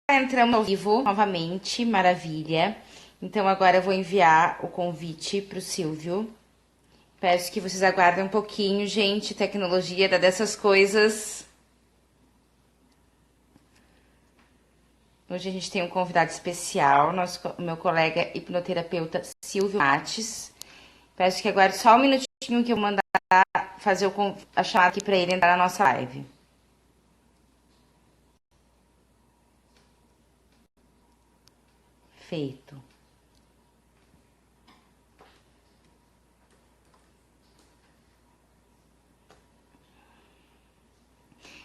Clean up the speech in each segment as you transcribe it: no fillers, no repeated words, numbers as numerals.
entramos ao vivo novamente, maravilha. Então agora eu vou enviar o convite para o Silvio. Peço que vocês aguardem um pouquinho, gente. Tecnologia dá dessas coisas. Hoje a gente tem um convidado especial, o meu colega hipnoterapeuta Silvio Mates. Peço que aguarde só um minutinho que eu vou mandar fazer a chamada aqui para ele entrar na nossa live. Feito.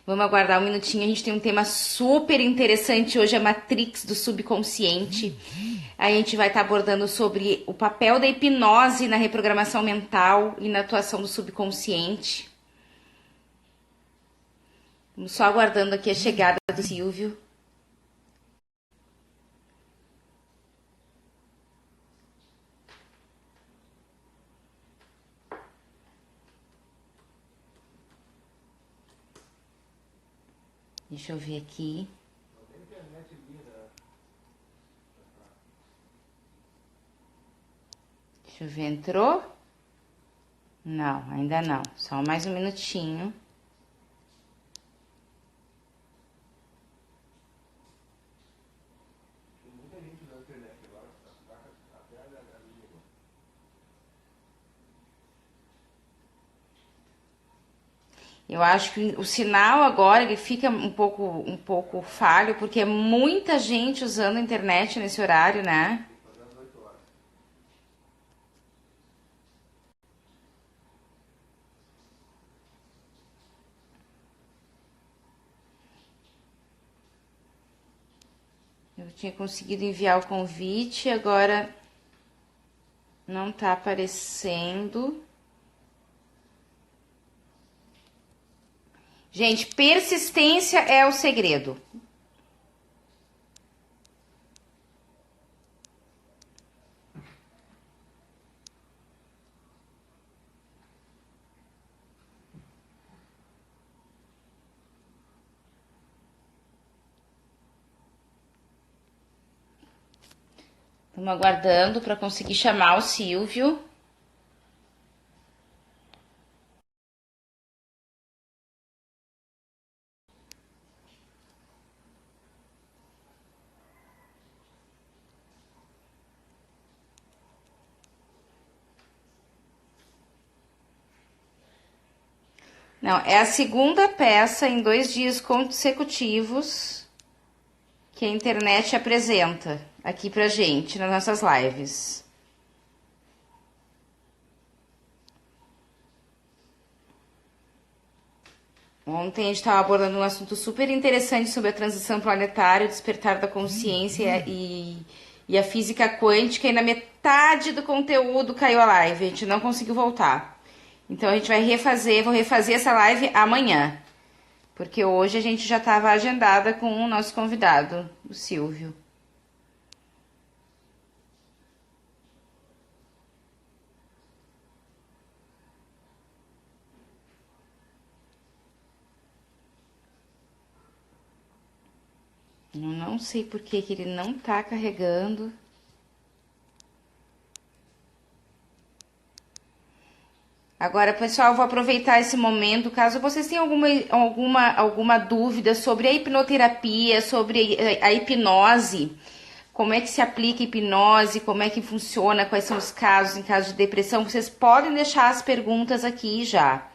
Vamos aguardar um minutinho. A gente tem um tema super interessante hoje, a Matrix do subconsciente. A gente vai estar abordando sobre o papel da hipnose na reprogramação mental e na atuação do subconsciente. Vamos só aguardando aqui a chegada do Silvio. Deixa eu ver aqui. Deixa eu ver, entrou? Não, ainda não. Só mais um minutinho. Eu acho que o sinal agora ele fica um pouco falho, porque é muita gente usando a internet nesse horário, né? Eu tinha conseguido enviar o convite, agora não tá aparecendo. Gente, persistência é o segredo. Estamos aguardando para conseguir chamar o Silvio. Não, é a segunda peça em 2 dias consecutivos que a internet apresenta aqui pra gente nas nossas lives. Ontem a gente estava abordando um assunto super interessante sobre a transição planetária, o despertar da consciência e a física quântica, e na metade do conteúdo caiu a live, a gente não conseguiu voltar. Então a gente vai vou refazer essa live amanhã, porque hoje a gente já estava agendada com o nosso convidado, o Silvio. Eu não sei por que ele não tá carregando. Agora, pessoal, eu vou aproveitar esse momento, caso vocês tenham alguma dúvida sobre a hipnoterapia, sobre a hipnose, como é que se aplica a hipnose, como é que funciona, quais são os casos em caso de depressão, vocês podem deixar as perguntas aqui já,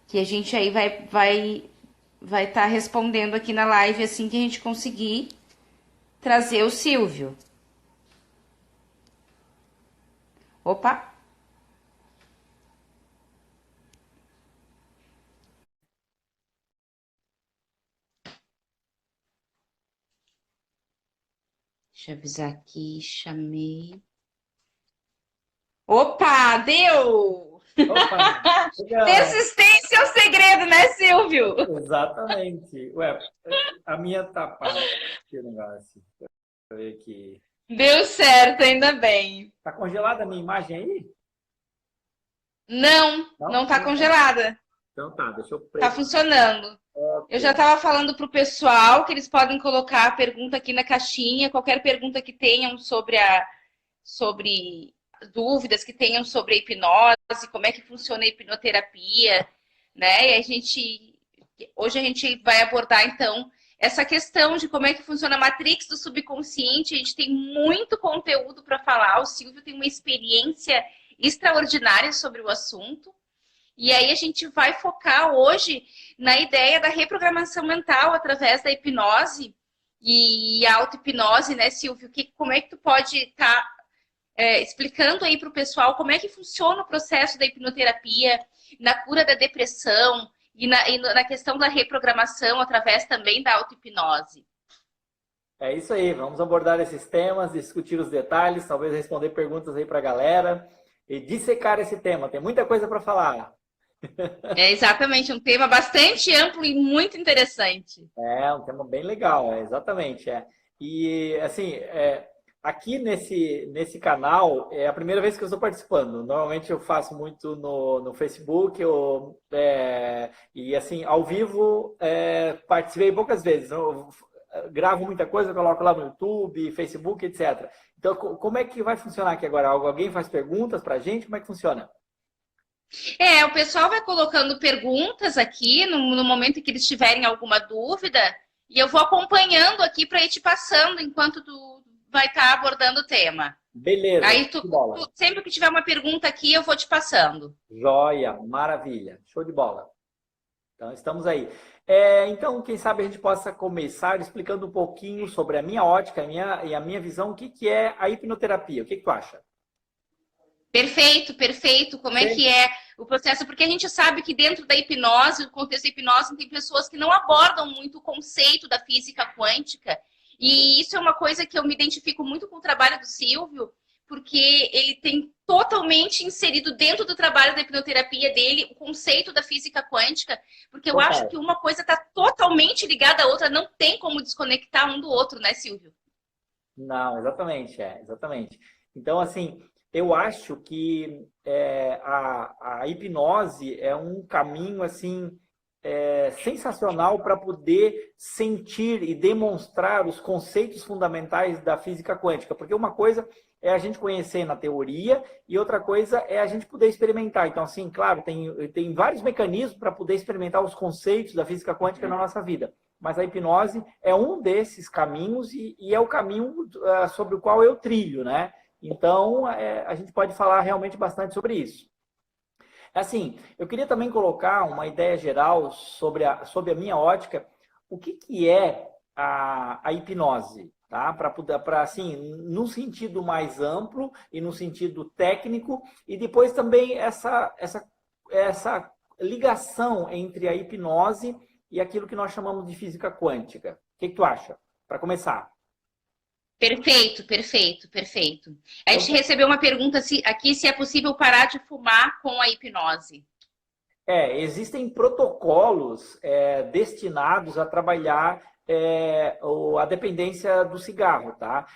que a gente aí vai estar respondendo aqui na live assim que a gente conseguir trazer o Silvio. Opa! Deixa eu avisar aqui, chamei. Opa, deu! Opa, legal. Persistência é o segredo, né, Silvio? Exatamente. Ué, a minha tá parada. Que negócio. Deixa eu ver aqui. Deu certo, ainda bem. Tá congelada a minha imagem aí? Não, Não? não tá Então tá. congelada. Então tá, deixa eu Tá preparar. funcionando. Eu já estava falando para o pessoal que eles podem colocar a pergunta aqui na caixinha, qualquer pergunta que tenham sobre dúvidas que tenham sobre a hipnose, como é que funciona a hipnoterapia, né? Hoje a gente vai abordar então essa questão de como é que funciona a matrix do subconsciente. A gente tem muito conteúdo para falar. O Silvio tem uma experiência extraordinária sobre o assunto. E aí a gente vai focar hoje na ideia da reprogramação mental através da hipnose e a auto-hipnose, né, Silvio? Como é que tu pode estar explicando aí para o pessoal como é que funciona o processo da hipnoterapia, na cura da depressão e na questão da reprogramação através também da auto-hipnose? É isso aí, vamos abordar esses temas, discutir os detalhes, talvez responder perguntas aí para a galera e dissecar esse tema. Tem muita coisa para falar. É exatamente um tema bastante amplo e muito interessante. É um tema bem legal, exatamente. E assim, aqui nesse canal é a primeira vez que eu estou participando. Normalmente eu faço muito no Facebook e assim, ao vivo participei poucas vezes. Eu gravo muita coisa, coloco lá no YouTube, Facebook, etc. Então, como é que vai funcionar aqui agora? Alguém faz perguntas para a gente? Como é que funciona? O pessoal vai colocando perguntas aqui no momento em que eles tiverem alguma dúvida e eu vou acompanhando aqui para ir te passando enquanto tu vai estar abordando o tema. Beleza. Aí sempre que tiver uma pergunta aqui, eu vou te passando. Joia, maravilha, show de bola. Então, estamos aí. Então, quem sabe a gente possa começar explicando um pouquinho sobre a minha ótica e a minha visão, o que é a hipnoterapia. O que tu acha? Perfeito, perfeito. Como é que é o processo? Porque a gente sabe que dentro da hipnose, o contexto da hipnose, tem pessoas que não abordam muito o conceito da física quântica. E isso é uma coisa que eu me identifico muito com o trabalho do Silvio, porque ele tem totalmente inserido dentro do trabalho da hipnoterapia dele o conceito da física quântica, porque eu acho que uma coisa está totalmente ligada à outra, não tem como desconectar um do outro, né, Silvio? Não, exatamente, exatamente. Então, assim, eu acho que a hipnose é um caminho assim sensacional para poder sentir e demonstrar os conceitos fundamentais da física quântica, porque uma coisa é a gente conhecer na teoria e outra coisa é a gente poder experimentar. Então, assim, claro, tem vários mecanismos para poder experimentar os conceitos da física quântica na nossa vida. Mas a hipnose é um desses caminhos e é o caminho sobre o qual eu trilho, né? Então, a gente pode falar realmente bastante sobre isso. Assim, eu queria também colocar uma ideia geral sobre a minha ótica, o que é a hipnose, tá? Para assim, num sentido mais amplo e no sentido técnico, e depois também essa ligação entre a hipnose e aquilo que nós chamamos de física quântica. O que tu acha? Para começar. Perfeito, perfeito, perfeito. A gente recebeu uma pergunta aqui se é possível parar de fumar com a hipnose. Existem protocolos destinados a trabalhar a dependência do cigarro, tá?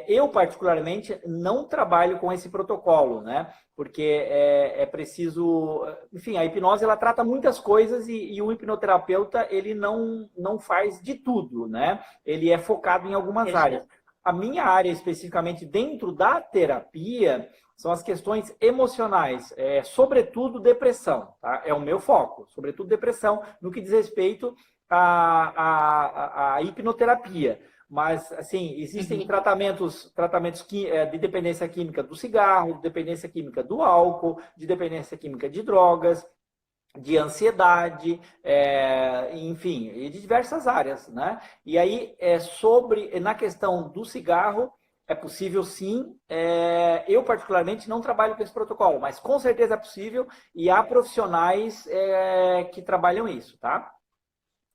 Eu, particularmente, não trabalho com esse protocolo, né? Porque é preciso... Enfim, a hipnose, ela trata muitas coisas e o hipnoterapeuta, ele não faz de tudo, né? Ele é focado em algumas áreas. A minha área, especificamente dentro da terapia, são as questões emocionais, sobretudo depressão, tá? É o meu foco, sobretudo depressão, no que diz respeito à hipnoterapia. Mas, assim, existem tratamentos de dependência química do cigarro, de dependência química do álcool, de dependência química de drogas, de ansiedade, enfim, de diversas áreas, né? E aí, na questão do cigarro, é possível sim. Eu, particularmente, não trabalho com esse protocolo, mas com certeza é possível e há profissionais que trabalham isso, tá?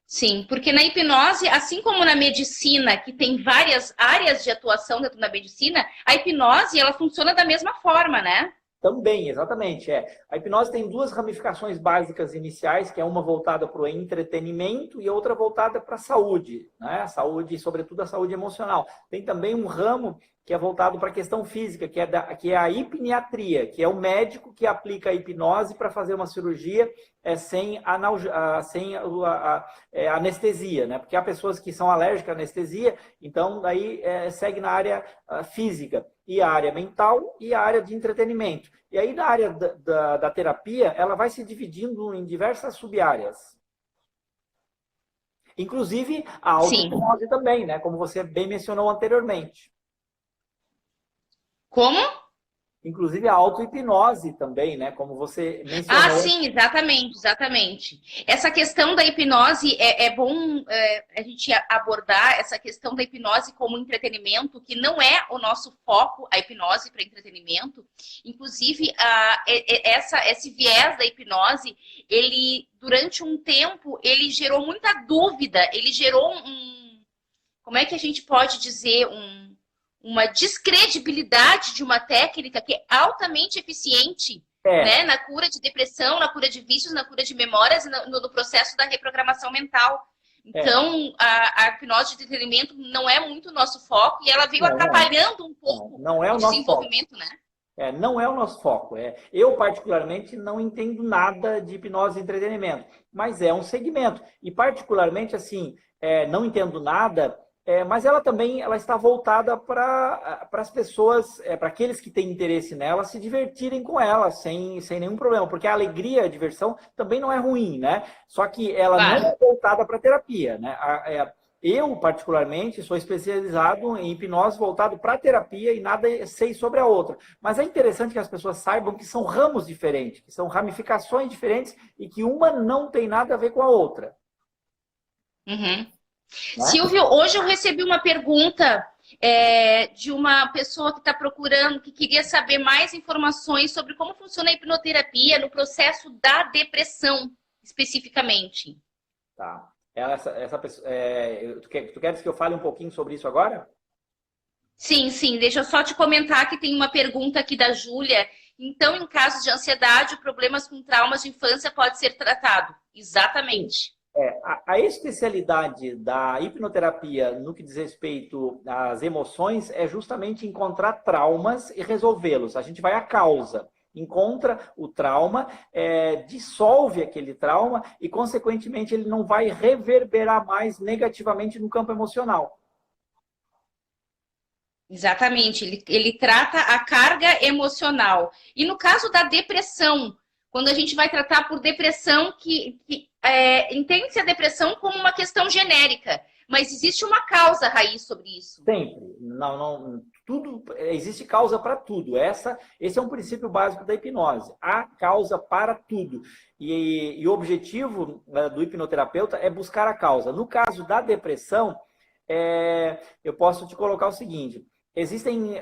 Sim, porque na hipnose, assim como na medicina, que tem várias áreas de atuação dentro da medicina, a hipnose, ela funciona da mesma forma, né? Também, exatamente. A hipnose tem duas ramificações básicas iniciais, que é uma voltada para o entretenimento e outra voltada para a saúde, né? A saúde, sobretudo a saúde emocional. Tem também um ramo que é voltado para a questão física, que é a hipniatria, que é o médico que aplica a hipnose para fazer uma cirurgia sem anestesia, né? Porque há pessoas que são alérgicas à anestesia, então daí segue na área física, e a área mental e a área de entretenimento. E aí na área da terapia, ela vai se dividindo em diversas sub-áreas. Inclusive a auto-hipnose também, né? Como você bem mencionou anteriormente. Como? Inclusive a auto-hipnose também, né? Como você mencionou. Ah, sim, exatamente, exatamente. Essa questão da hipnose, é bom a gente abordar essa questão da hipnose como entretenimento, que não é o nosso foco, a hipnose para entretenimento. Inclusive, esse viés da hipnose, ele, durante um tempo, ele gerou muita dúvida, ele gerou como é que a gente pode dizer, uma descredibilidade de uma técnica que é altamente eficiente, né, na cura de depressão, na cura de vícios, na cura de memórias e no processo da reprogramação mental. Então, a hipnose de entretenimento não é muito o nosso foco e ela veio atrapalhando um pouco o desenvolvimento, né? Não é o nosso foco. Eu, particularmente, não entendo nada de hipnose e entretenimento, mas é um segmento. E, particularmente, assim, não entendo nada... mas ela também está voltada para as pessoas, para aqueles que têm interesse nela, se divertirem com ela, sem nenhum problema. Porque a alegria, a diversão, também não é ruim, né? Só que ela não é voltada para a terapia, né? Eu, particularmente, sou especializado em hipnose voltado para a terapia e nada sei sobre a outra. Mas é interessante que as pessoas saibam que são ramos diferentes, que são ramificações diferentes e que uma não tem nada a ver com a outra. Uhum. Silvio, hoje eu recebi uma pergunta de uma pessoa que está procurando, que queria saber mais informações sobre como funciona a hipnoterapia no processo da depressão, especificamente. Tá. Essa pessoa, tu queres que eu fale um pouquinho sobre isso agora? Sim, sim. Deixa eu só te comentar que tem uma pergunta aqui da Júlia. Então, em casos de ansiedade, problemas com traumas de infância pode ser tratado. Exatamente. A especialidade da hipnoterapia no que diz respeito às emoções é justamente encontrar traumas e resolvê-los. A gente vai à causa, encontra o trauma, dissolve aquele trauma e, consequentemente, ele não vai reverberar mais negativamente no campo emocional. Exatamente, ele trata a carga emocional. E no caso da depressão, quando a gente vai tratar por depressão, entende-se a depressão como uma questão genérica, mas existe uma causa raiz sobre isso. Sempre. Não, tudo, existe causa para tudo. Esse é um princípio básico da hipnose. Há causa para tudo. E o objetivo do hipnoterapeuta é buscar a causa. No caso da depressão, eu posso te colocar o seguinte. Existem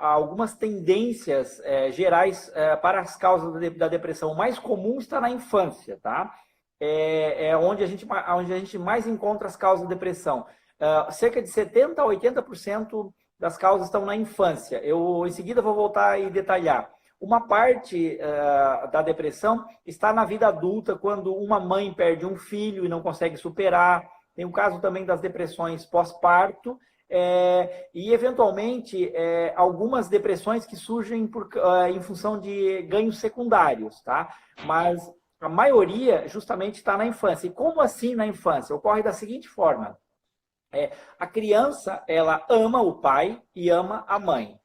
algumas tendências gerais para as causas da depressão. O mais comum está na infância, tá? Onde a gente mais encontra as causas da depressão. Cerca de 70% a 80% das causas estão na infância. Eu, em seguida, vou voltar e detalhar. Uma parte da depressão está na vida adulta, quando uma mãe perde um filho e não consegue superar. Tem o caso também das depressões pós-parto. E, eventualmente, algumas depressões que surgem em função de ganhos secundários, tá? Mas a maioria justamente está na infância. E como assim na infância? Ocorre da seguinte forma. A criança, ela ama o pai e ama a mãe.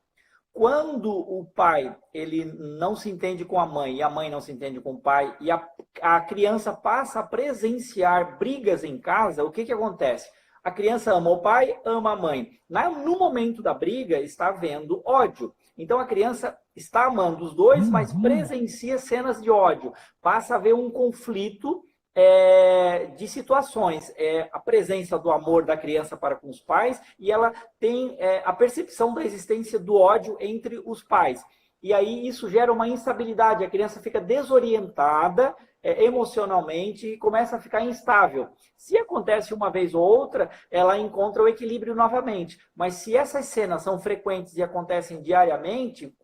Quando o pai ele não se entende com a mãe e a mãe não se entende com o pai e a criança passa a presenciar brigas em casa, o que acontece? A criança ama o pai, ama a mãe. No momento da briga, está havendo ódio. Então, a criança está amando os dois, mas presencia cenas de ódio. Passa a haver um conflito de situações. A presença do amor da criança para com os pais e ela tem a percepção da existência do ódio entre os pais. E aí isso gera uma instabilidade. A criança fica desorientada emocionalmente e começa a ficar instável. Se acontece uma vez ou outra, ela encontra o equilíbrio novamente. Mas se essas cenas são frequentes e acontecem diariamente,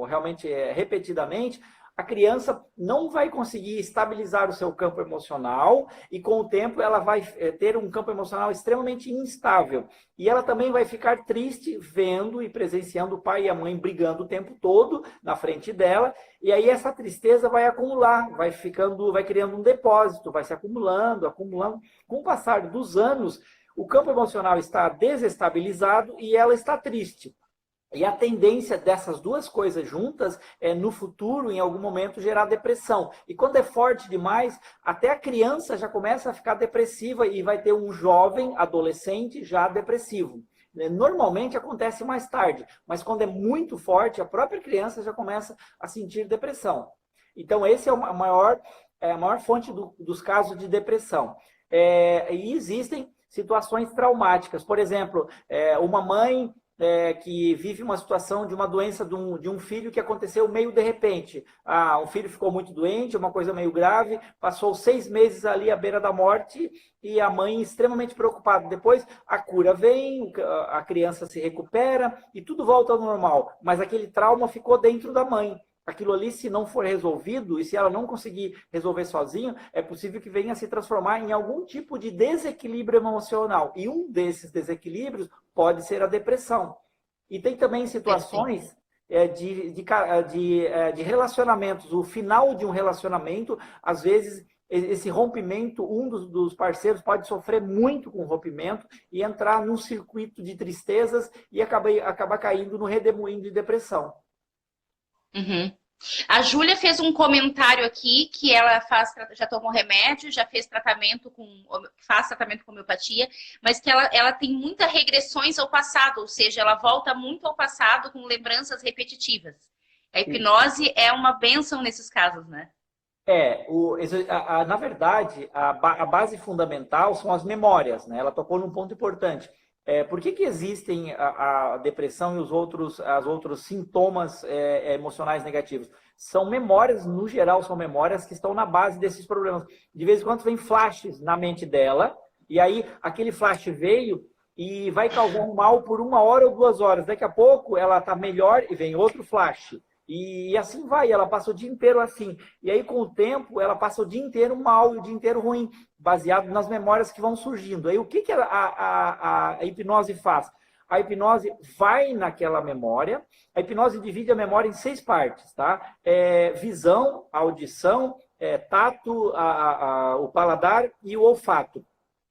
realmente repetidamente, a criança não vai conseguir estabilizar o seu campo emocional e, com o tempo, ela vai ter um campo emocional extremamente instável. E ela também vai ficar triste vendo e presenciando o pai e a mãe brigando o tempo todo na frente dela. E aí essa tristeza vai acumular, vai criando um depósito, vai se acumulando, acumulando. Com o passar dos anos, o campo emocional está desestabilizado e ela está triste. E a tendência dessas duas coisas juntas é, no futuro, em algum momento, gerar depressão. E quando é forte demais, até a criança já começa a ficar depressiva e vai ter um jovem, adolescente, já depressivo. Normalmente acontece mais tarde, mas quando é muito forte, a própria criança já começa a sentir depressão. Então, esse é a maior fonte dos casos de depressão. E existem situações traumáticas. Por exemplo, uma mãe que vive uma situação de uma doença de um filho que aconteceu meio de repente. O filho ficou muito doente, uma coisa meio grave, passou 6 meses ali à beira da morte e a mãe extremamente preocupada. Depois a cura vem, a criança se recupera e tudo volta ao normal, mas aquele trauma ficou dentro da mãe. Aquilo ali, se não for resolvido, e se ela não conseguir resolver sozinha, é possível que venha a se transformar em algum tipo de desequilíbrio emocional. E um desses desequilíbrios pode ser a depressão. E tem também situações de relacionamentos. O final de um relacionamento, às vezes, esse rompimento, um dos parceiros pode sofrer muito com o rompimento e entrar num circuito de tristezas e acabar caindo no redemoinho de depressão. Uhum. A Júlia fez um comentário aqui que ela já tomou remédio, já faz tratamento com homeopatia, mas que ela tem muitas regressões ao passado, ou seja, ela volta muito ao passado com lembranças repetitivas. A hipnose é uma bênção nesses casos, né? Na verdade, a base fundamental são as memórias, né? Ela tocou num ponto importante. Por que existem a depressão e os outros sintomas emocionais negativos? São memórias, no geral, são memórias que estão na base desses problemas. De vez em quando vem flashes na mente dela, e aí aquele flash veio e vai causar um mal por 1 hora ou 2 horas. Daqui a pouco ela está melhor e vem outro flash. E assim vai, ela passa o dia inteiro assim. E aí, com o tempo, ela passa o dia inteiro mal e o dia inteiro ruim, baseado nas memórias que vão surgindo. Aí, o que a hipnose faz? A hipnose vai naquela memória. A hipnose divide a memória em 6 partes, tá? Visão, audição, tato, o paladar e o olfato.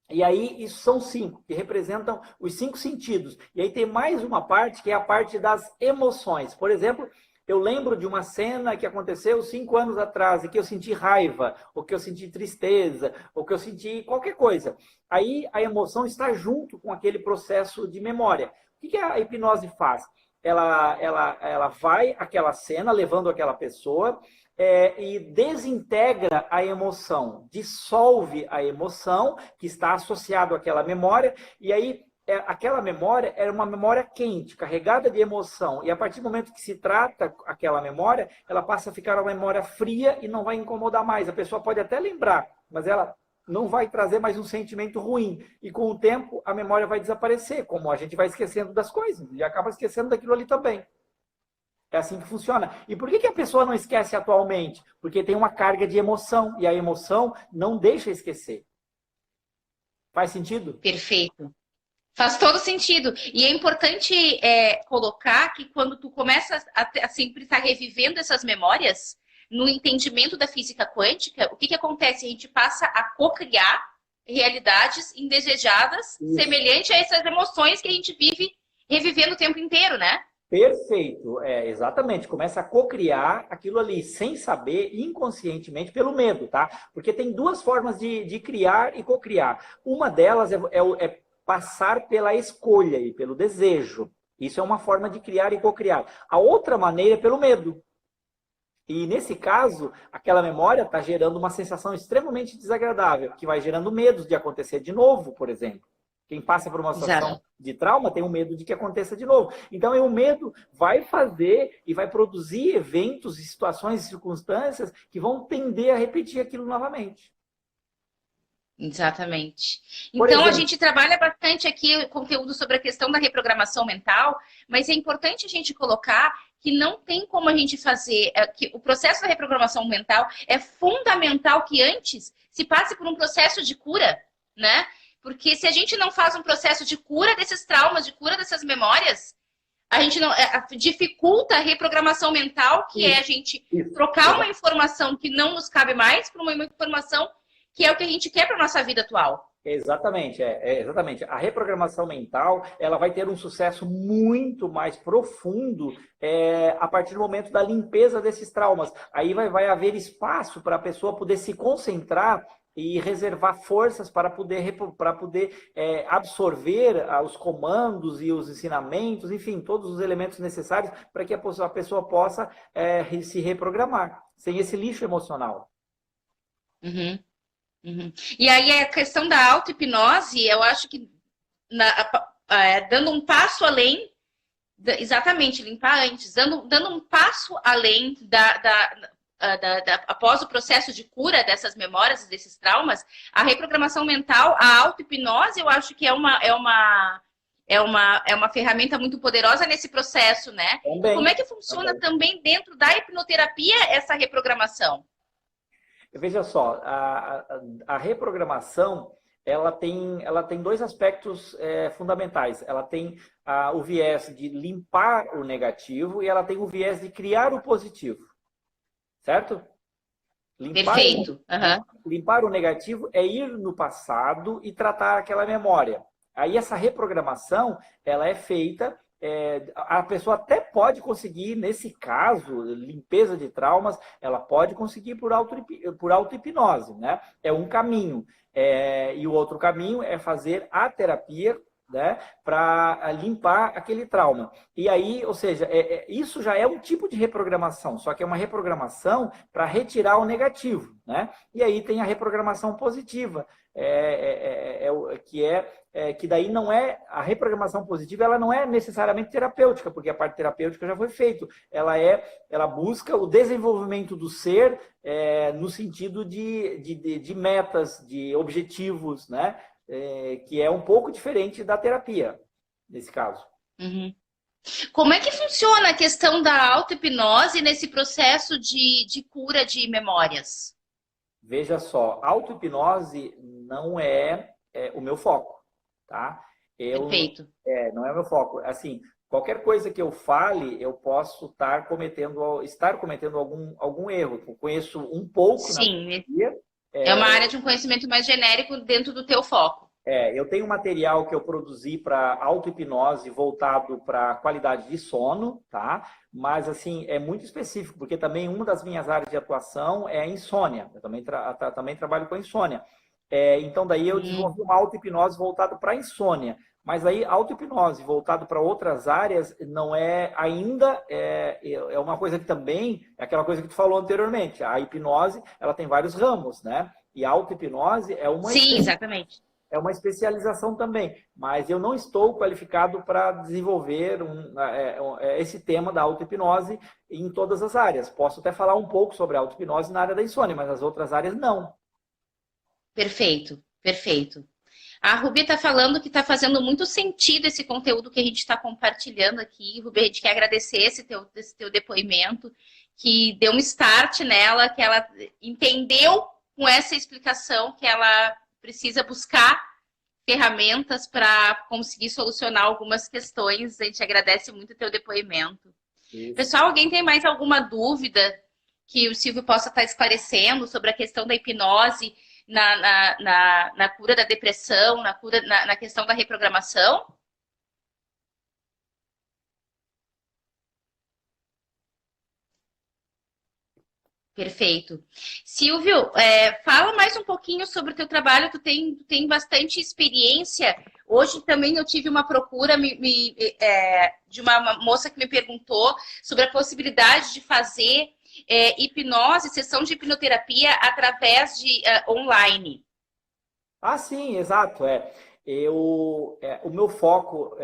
E aí, isso são 5, que representam os 5 sentidos. E aí tem mais uma parte, que é a parte das emoções. Por exemplo, eu lembro de uma cena que aconteceu 5 anos atrás, e que eu senti raiva, ou que eu senti tristeza, ou que eu senti qualquer coisa. Aí a emoção está junto com aquele processo de memória. O que a hipnose faz? Ela vai àquela cena, levando aquela pessoa, e desintegra a emoção, dissolve a emoção que está associada àquela memória, e aí aquela memória era uma memória quente, carregada de emoção. E a partir do momento que se trata aquela memória, ela passa a ficar uma memória fria e não vai incomodar mais. A pessoa pode até lembrar, mas ela não vai trazer mais um sentimento ruim. E com o tempo, a memória vai desaparecer, como a gente vai esquecendo das coisas. E acaba esquecendo daquilo ali também. É assim que funciona. E por que a pessoa não esquece atualmente? Porque tem uma carga de emoção. E a emoção não deixa esquecer. Faz sentido? Perfeito. Faz todo sentido. E é importante colocar que quando tu começa a sempre estar revivendo essas memórias, no entendimento da física quântica, o que acontece? A gente passa a cocriar realidades indesejadas, semelhante a essas emoções que a gente vive revivendo o tempo inteiro, né? Perfeito, exatamente. Começa a cocriar aquilo ali, sem saber, inconscientemente, pelo medo, tá? Porque tem 2 formas de criar e cocriar. Uma delas é passar pela escolha e pelo desejo. Isso é uma forma de criar e cocriar. A outra maneira é pelo medo. E nesse caso, aquela memória está gerando uma sensação extremamente desagradável, que vai gerando medos de acontecer de novo, por exemplo. Quem passa por uma situação de trauma tem o medo de que aconteça de novo. Então, o medo vai fazer e vai produzir eventos, situações e circunstâncias que vão tender a repetir aquilo novamente. Exatamente. Então, a gente trabalha bastante aqui conteúdo sobre a questão da reprogramação mental, mas é importante a gente colocar que não tem como a gente fazer, que o processo da reprogramação mental é fundamental que antes se passe por um processo de cura, né? Porque se a gente não faz um processo de cura desses traumas, de cura dessas memórias, a gente não dificulta a reprogramação mental, que é a gente trocar uma informação que não nos cabe mais para uma informação que é o que a gente quer para nossa vida atual. Exatamente, exatamente. A reprogramação mental, ela vai ter um sucesso muito mais profundo a partir do momento da limpeza desses traumas. Aí vai haver espaço para a pessoa poder se concentrar e reservar forças para poder absorver os comandos e os ensinamentos, enfim, todos os elementos necessários para que a pessoa possa se reprogramar, sem esse lixo emocional. Uhum. Uhum. E aí a questão da auto-hipnose, eu acho que dando um passo além, exatamente, limpar antes, dando um passo além após o processo de cura dessas memórias e desses traumas, a reprogramação mental, a auto-hipnose, eu acho que é uma ferramenta muito poderosa nesse processo, né? Também, como é que funciona também dentro da hipnoterapia essa reprogramação? Veja só, a reprogramação ela tem dois aspectos fundamentais. Ela tem o viés de limpar o negativo e ela tem o viés de criar o positivo. Certo? Perfeito. Limpar o negativo é ir no passado e tratar aquela memória. Aí essa reprogramação ela é feita. A pessoa até pode conseguir, nesse caso, limpeza de traumas, ela pode conseguir por auto-hipnose, né? É um caminho. E o outro caminho é fazer a terapia, né, para limpar aquele trauma. E aí, ou seja, isso já é um tipo de reprogramação, só que é uma reprogramação para retirar o negativo, né? E aí tem a reprogramação positiva, que daí não é a reprogramação positiva, ela não é necessariamente terapêutica, porque a parte terapêutica já foi feita. Ela busca o desenvolvimento do ser no sentido de metas, de objetivos, né? Que é um pouco diferente da terapia, nesse caso. Uhum. Como é que funciona a questão da auto-hipnose nesse processo de cura de memórias? Veja só, auto-hipnose não é o meu foco, tá? Perfeito. Não é o meu foco. Assim, qualquer coisa que eu fale, eu posso estar cometendo algum erro. Eu conheço um pouco. Sim, na terapia. É uma área de um conhecimento mais genérico dentro do teu foco. Eu tenho um material que eu produzi para auto-hipnose voltado para qualidade de sono, tá? Mas, assim, é muito específico, porque também uma das minhas áreas de atuação é a insônia. Eu também trabalho com insônia. Então, daí eu desenvolvi uma auto-hipnose voltada para insônia. Mas aí, auto-hipnose voltado para outras áreas não é ainda... É uma coisa que também... É aquela coisa que tu falou anteriormente. A hipnose, ela tem vários ramos, né? E a auto-hipnose é uma... Sim, exatamente. É uma especialização também, mas eu não estou qualificado para desenvolver esse tema da auto-hipnose em todas as áreas. Posso até falar um pouco sobre a auto-hipnose na área da insônia, mas nas outras áreas não. Perfeito, perfeito. A Rubi está falando que está fazendo muito sentido esse conteúdo que a gente está compartilhando aqui. Rubi, a gente quer agradecer esse teu depoimento, que deu um start nela, que ela entendeu com essa explicação que ela precisa buscar ferramentas para conseguir solucionar algumas questões. A gente agradece muito o teu depoimento. Isso. Pessoal, alguém tem mais alguma dúvida que o Silvio possa estar esclarecendo sobre a questão da hipnose na cura da depressão, na questão da reprogramação? Perfeito. Silvio, fala mais um pouquinho sobre o teu trabalho. Tu tem bastante experiência. Hoje também eu tive uma procura de uma moça que me perguntou sobre a possibilidade de fazer hipnose, sessão de hipnoterapia através de online. Ah, sim, exato. O meu foco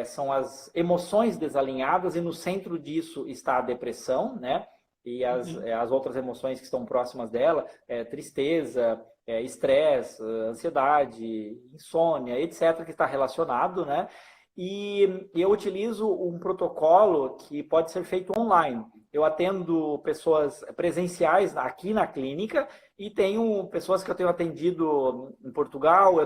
são as emoções desalinhadas e no centro disso está a depressão, né? E as outras emoções que estão próximas dela, tristeza, estresse, ansiedade, insônia, etc., que está relacionado, né? e eu utilizo um protocolo que pode ser feito online. Eu atendo pessoas presenciais aqui na clínica e tenho pessoas que eu tenho atendido em Portugal.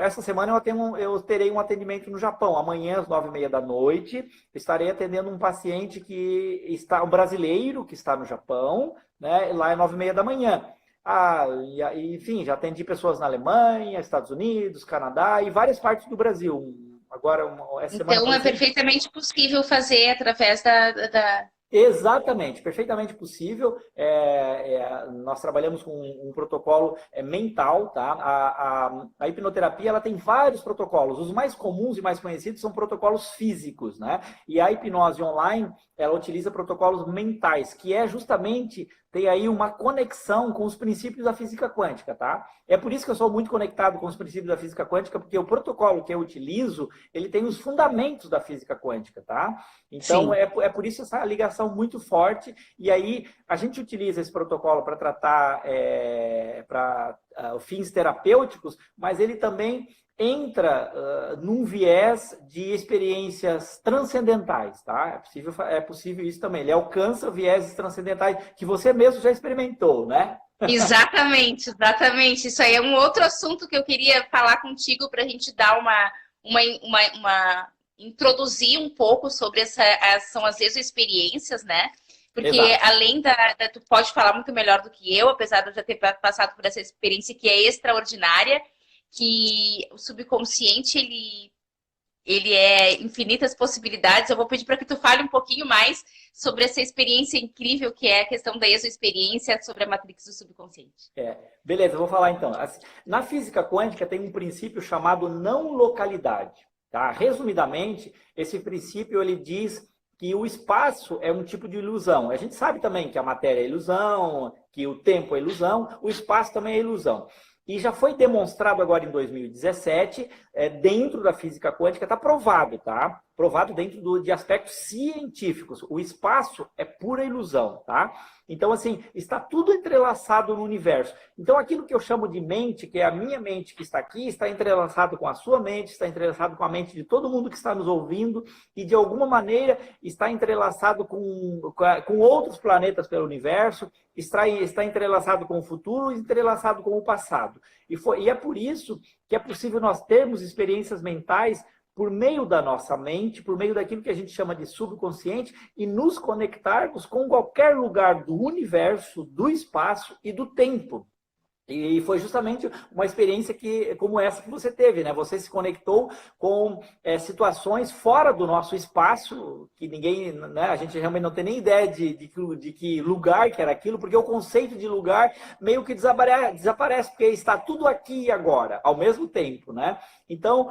Essa semana eu terei um atendimento no Japão. Amanhã, às 9h30 da noite, estarei atendendo um paciente um brasileiro que está no Japão, né? Lá é 9h30 da manhã. Enfim, já atendi pessoas na Alemanha, Estados Unidos, Canadá e várias partes do Brasil. Agora, essa semana. Então, é perfeitamente possível fazer através da... Exatamente, perfeitamente possível. Nós trabalhamos com um protocolo mental, tá? A hipnoterapia ela tem vários protocolos. Os mais comuns e mais conhecidos são protocolos físicos, né? E a hipnose online ela utiliza protocolos mentais, que é justamente ter aí uma conexão com os princípios da física quântica, tá? É por isso que eu sou muito conectado com os princípios da física quântica, porque o protocolo que eu utilizo, ele tem os fundamentos da física quântica, tá? Então, é por isso essa ligação muito forte. E aí, a gente utiliza esse protocolo para tratar fins terapêuticos, mas ele também entra num viés de experiências transcendentais, tá? É possível isso também. Ele alcança vieses transcendentais que você mesmo já experimentou, né? Exatamente, exatamente. Isso aí é um outro assunto que eu queria falar contigo para a gente dar introduzir um pouco sobre são as exoexperiências, né? Porque Exato. além tu pode falar muito melhor do que eu, apesar de eu já ter passado por essa experiência que é extraordinária, que o subconsciente, ele é infinitas possibilidades. Eu vou pedir para que tu fale um pouquinho mais sobre essa experiência incrível que é a questão da exoexperiência sobre a matrix do subconsciente. Beleza, eu vou falar então. Na física quântica tem um princípio chamado não localidade. Tá? Resumidamente, esse princípio ele diz que o espaço é um tipo de ilusão. A gente sabe também que a matéria é ilusão, que o tempo é ilusão, o espaço também é ilusão. E já foi demonstrado agora em 2017, dentro da física quântica, está provado, tá? Provado dentro de aspectos científicos. O espaço é pura ilusão, tá? Então, assim, está tudo entrelaçado no universo. Então, aquilo que eu chamo de mente, que é a minha mente que está aqui, está entrelaçado com a sua mente, está entrelaçado com a mente de todo mundo que está nos ouvindo e, de alguma maneira, está entrelaçado com outros planetas pelo universo, está entrelaçado com o futuro e entrelaçado com o passado. E é por isso que é possível nós termos experiências mentais por meio da nossa mente, por meio daquilo que a gente chama de subconsciente, e nos conectarmos com qualquer lugar do universo, do espaço e do tempo. E foi justamente uma experiência como essa que você teve, né? Você se conectou com situações fora do nosso espaço, que ninguém, né? A gente realmente não tem nem ideia de que lugar que era aquilo, porque o conceito de lugar meio que desaparece, porque está tudo aqui e agora, ao mesmo tempo, né? Então,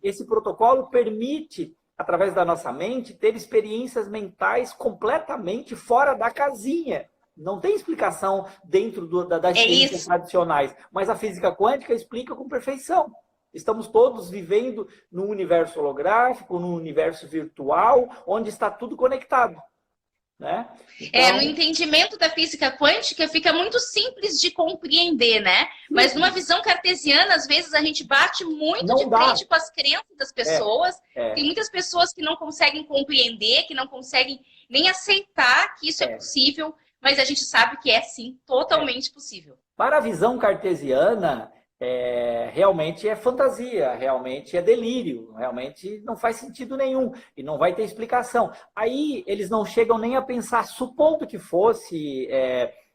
esse protocolo permite, através da nossa mente, ter experiências mentais completamente fora da casinha. Não tem explicação dentro das ciências tradicionais, mas a física quântica explica com perfeição. Estamos todos vivendo num universo holográfico, num universo virtual, onde está tudo conectado. Né? Então... no entendimento da física quântica fica muito simples de compreender, né? Mas numa visão cartesiana, às vezes a gente bate muito de frente com as crenças das pessoas. Tem muitas pessoas que não conseguem compreender, que não conseguem nem aceitar que isso é possível. Mas a gente sabe que é, sim, totalmente possível. Para a visão cartesiana, realmente é fantasia, realmente é delírio, realmente não faz sentido nenhum e não vai ter explicação. Aí eles não chegam nem a pensar, supondo que fosse...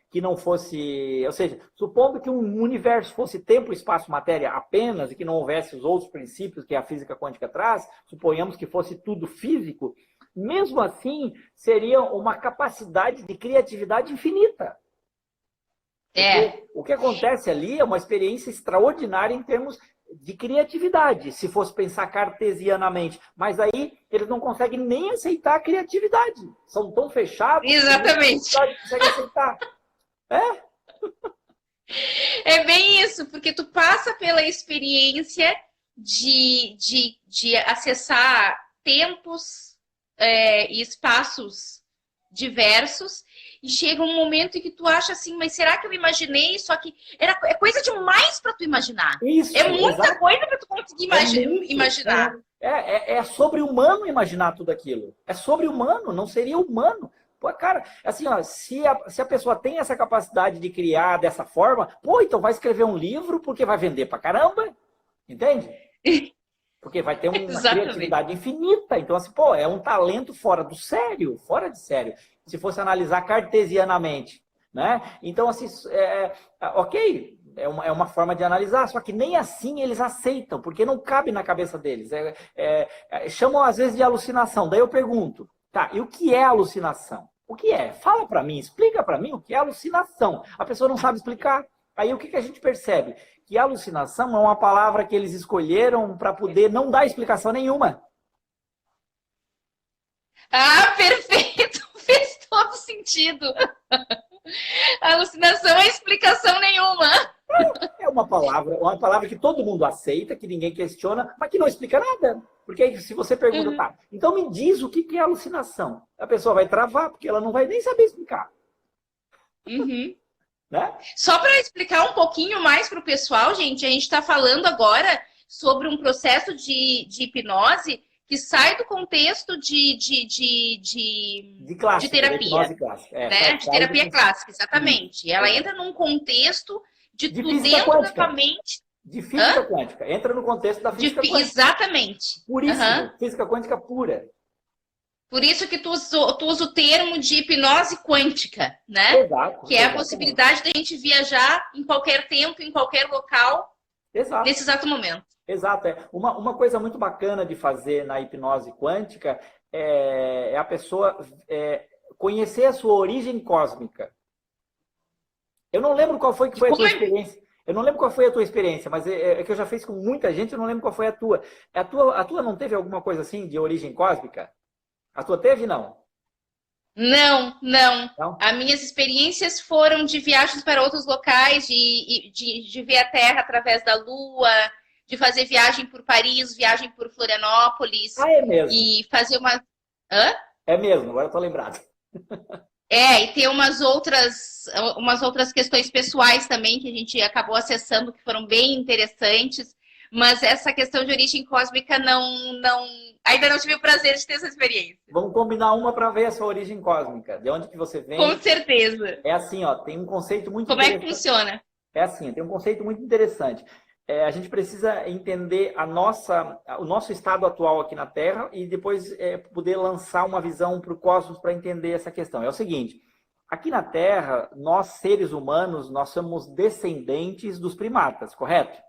que não fosse... Ou seja, supondo que um universo fosse tempo, espaço, matéria apenas e que não houvesse os outros princípios que a física quântica traz, suponhamos que fosse tudo físico, mesmo assim, seria uma capacidade de criatividade infinita. Porque o que acontece ali é uma experiência extraordinária em termos de criatividade, se fosse pensar cartesianamente. Mas aí eles não conseguem nem aceitar a criatividade. São tão fechados Exatamente. que não conseguem aceitar. É bem isso, porque tu passa pela experiência de acessar tempos e espaços diversos, e chega um momento em que tu acha assim, mas será que eu imaginei isso aqui? É coisa demais para tu imaginar. Isso, muita coisa para tu conseguir imaginar. É sobre-humano imaginar tudo aquilo. É sobre-humano, não seria humano. Pô, cara, assim, ó, se a pessoa tem essa capacidade de criar dessa forma, pô, então vai escrever um livro porque vai vender pra caramba, entende? Porque vai ter uma Exatamente. criatividade infinita. Então, assim, pô, é um talento fora do sério, fora de sério. Se fosse analisar cartesianamente, né? Então, assim, ok, é uma forma de analisar, só que nem assim eles aceitam, porque não cabe na cabeça deles. Chamam, às vezes, de alucinação. Daí eu pergunto, tá, e o que é alucinação? O que é? Fala para mim, explica para mim o que é alucinação. A pessoa não sabe explicar. Aí o que a gente percebe? Que alucinação é uma palavra que eles escolheram para poder não dar explicação nenhuma. Ah, perfeito! Fez todo sentido. Alucinação é explicação nenhuma. É uma palavra que todo mundo aceita, que ninguém questiona, mas que não explica nada. Porque aí, se você pergunta, Uhum. tá, então me diz o que é alucinação. A pessoa vai travar, porque ela não vai nem saber explicar. Uhum. Né? Só para explicar um pouquinho mais para o pessoal, gente, a gente está falando agora sobre um processo de hipnose que sai do contexto De de clássica, da terapia, hipnose clássica. né? De Sai do terapia clássica, Isso, exatamente. Ela exato. entra num contexto de De tu física dentro da tua quântica. mente. De Hã? física quântica. Entra no contexto da física quântica. Exatamente. Uhum. Puríssimo. Física quântica pura. Por isso que tu usa o termo de hipnose quântica, né? Exato, Que é a exatamente. possibilidade de a gente viajar em qualquer tempo, em qualquer local, Exato. nesse exato momento. Exato. Uma coisa muito bacana de fazer na hipnose quântica é a pessoa conhecer a sua origem cósmica. Eu não lembro qual foi que foi a Como tua é? experiência. Eu não lembro qual foi a tua experiência, mas é que eu já fiz com muita gente, eu não lembro qual foi a tua. A tua não teve alguma coisa assim de origem cósmica? A tua teve, não? Não, não. Não? As minhas experiências foram de viagens para outros locais, de ver a Terra através da Lua, de fazer viagem por Paris, viagem por Florianópolis Ah, é mesmo. e fazer uma. Hã? É mesmo, agora eu tô lembrado. E ter umas outras questões pessoais também que a gente acabou acessando que foram bem interessantes, mas essa questão de origem cósmica ainda não tive o prazer de ter essa experiência. Vamos combinar uma para ver a sua origem cósmica. De onde que você Com vem? certeza. É assim, ó, tem um conceito muito Como é que interessante. funciona? É assim, tem um conceito muito interessante. A gente precisa entender o nosso estado atual aqui na Terra e depois poder lançar uma visão para o cosmos para entender essa questão. É o seguinte, aqui na Terra, nós seres humanos, nós somos descendentes dos primatas, correto?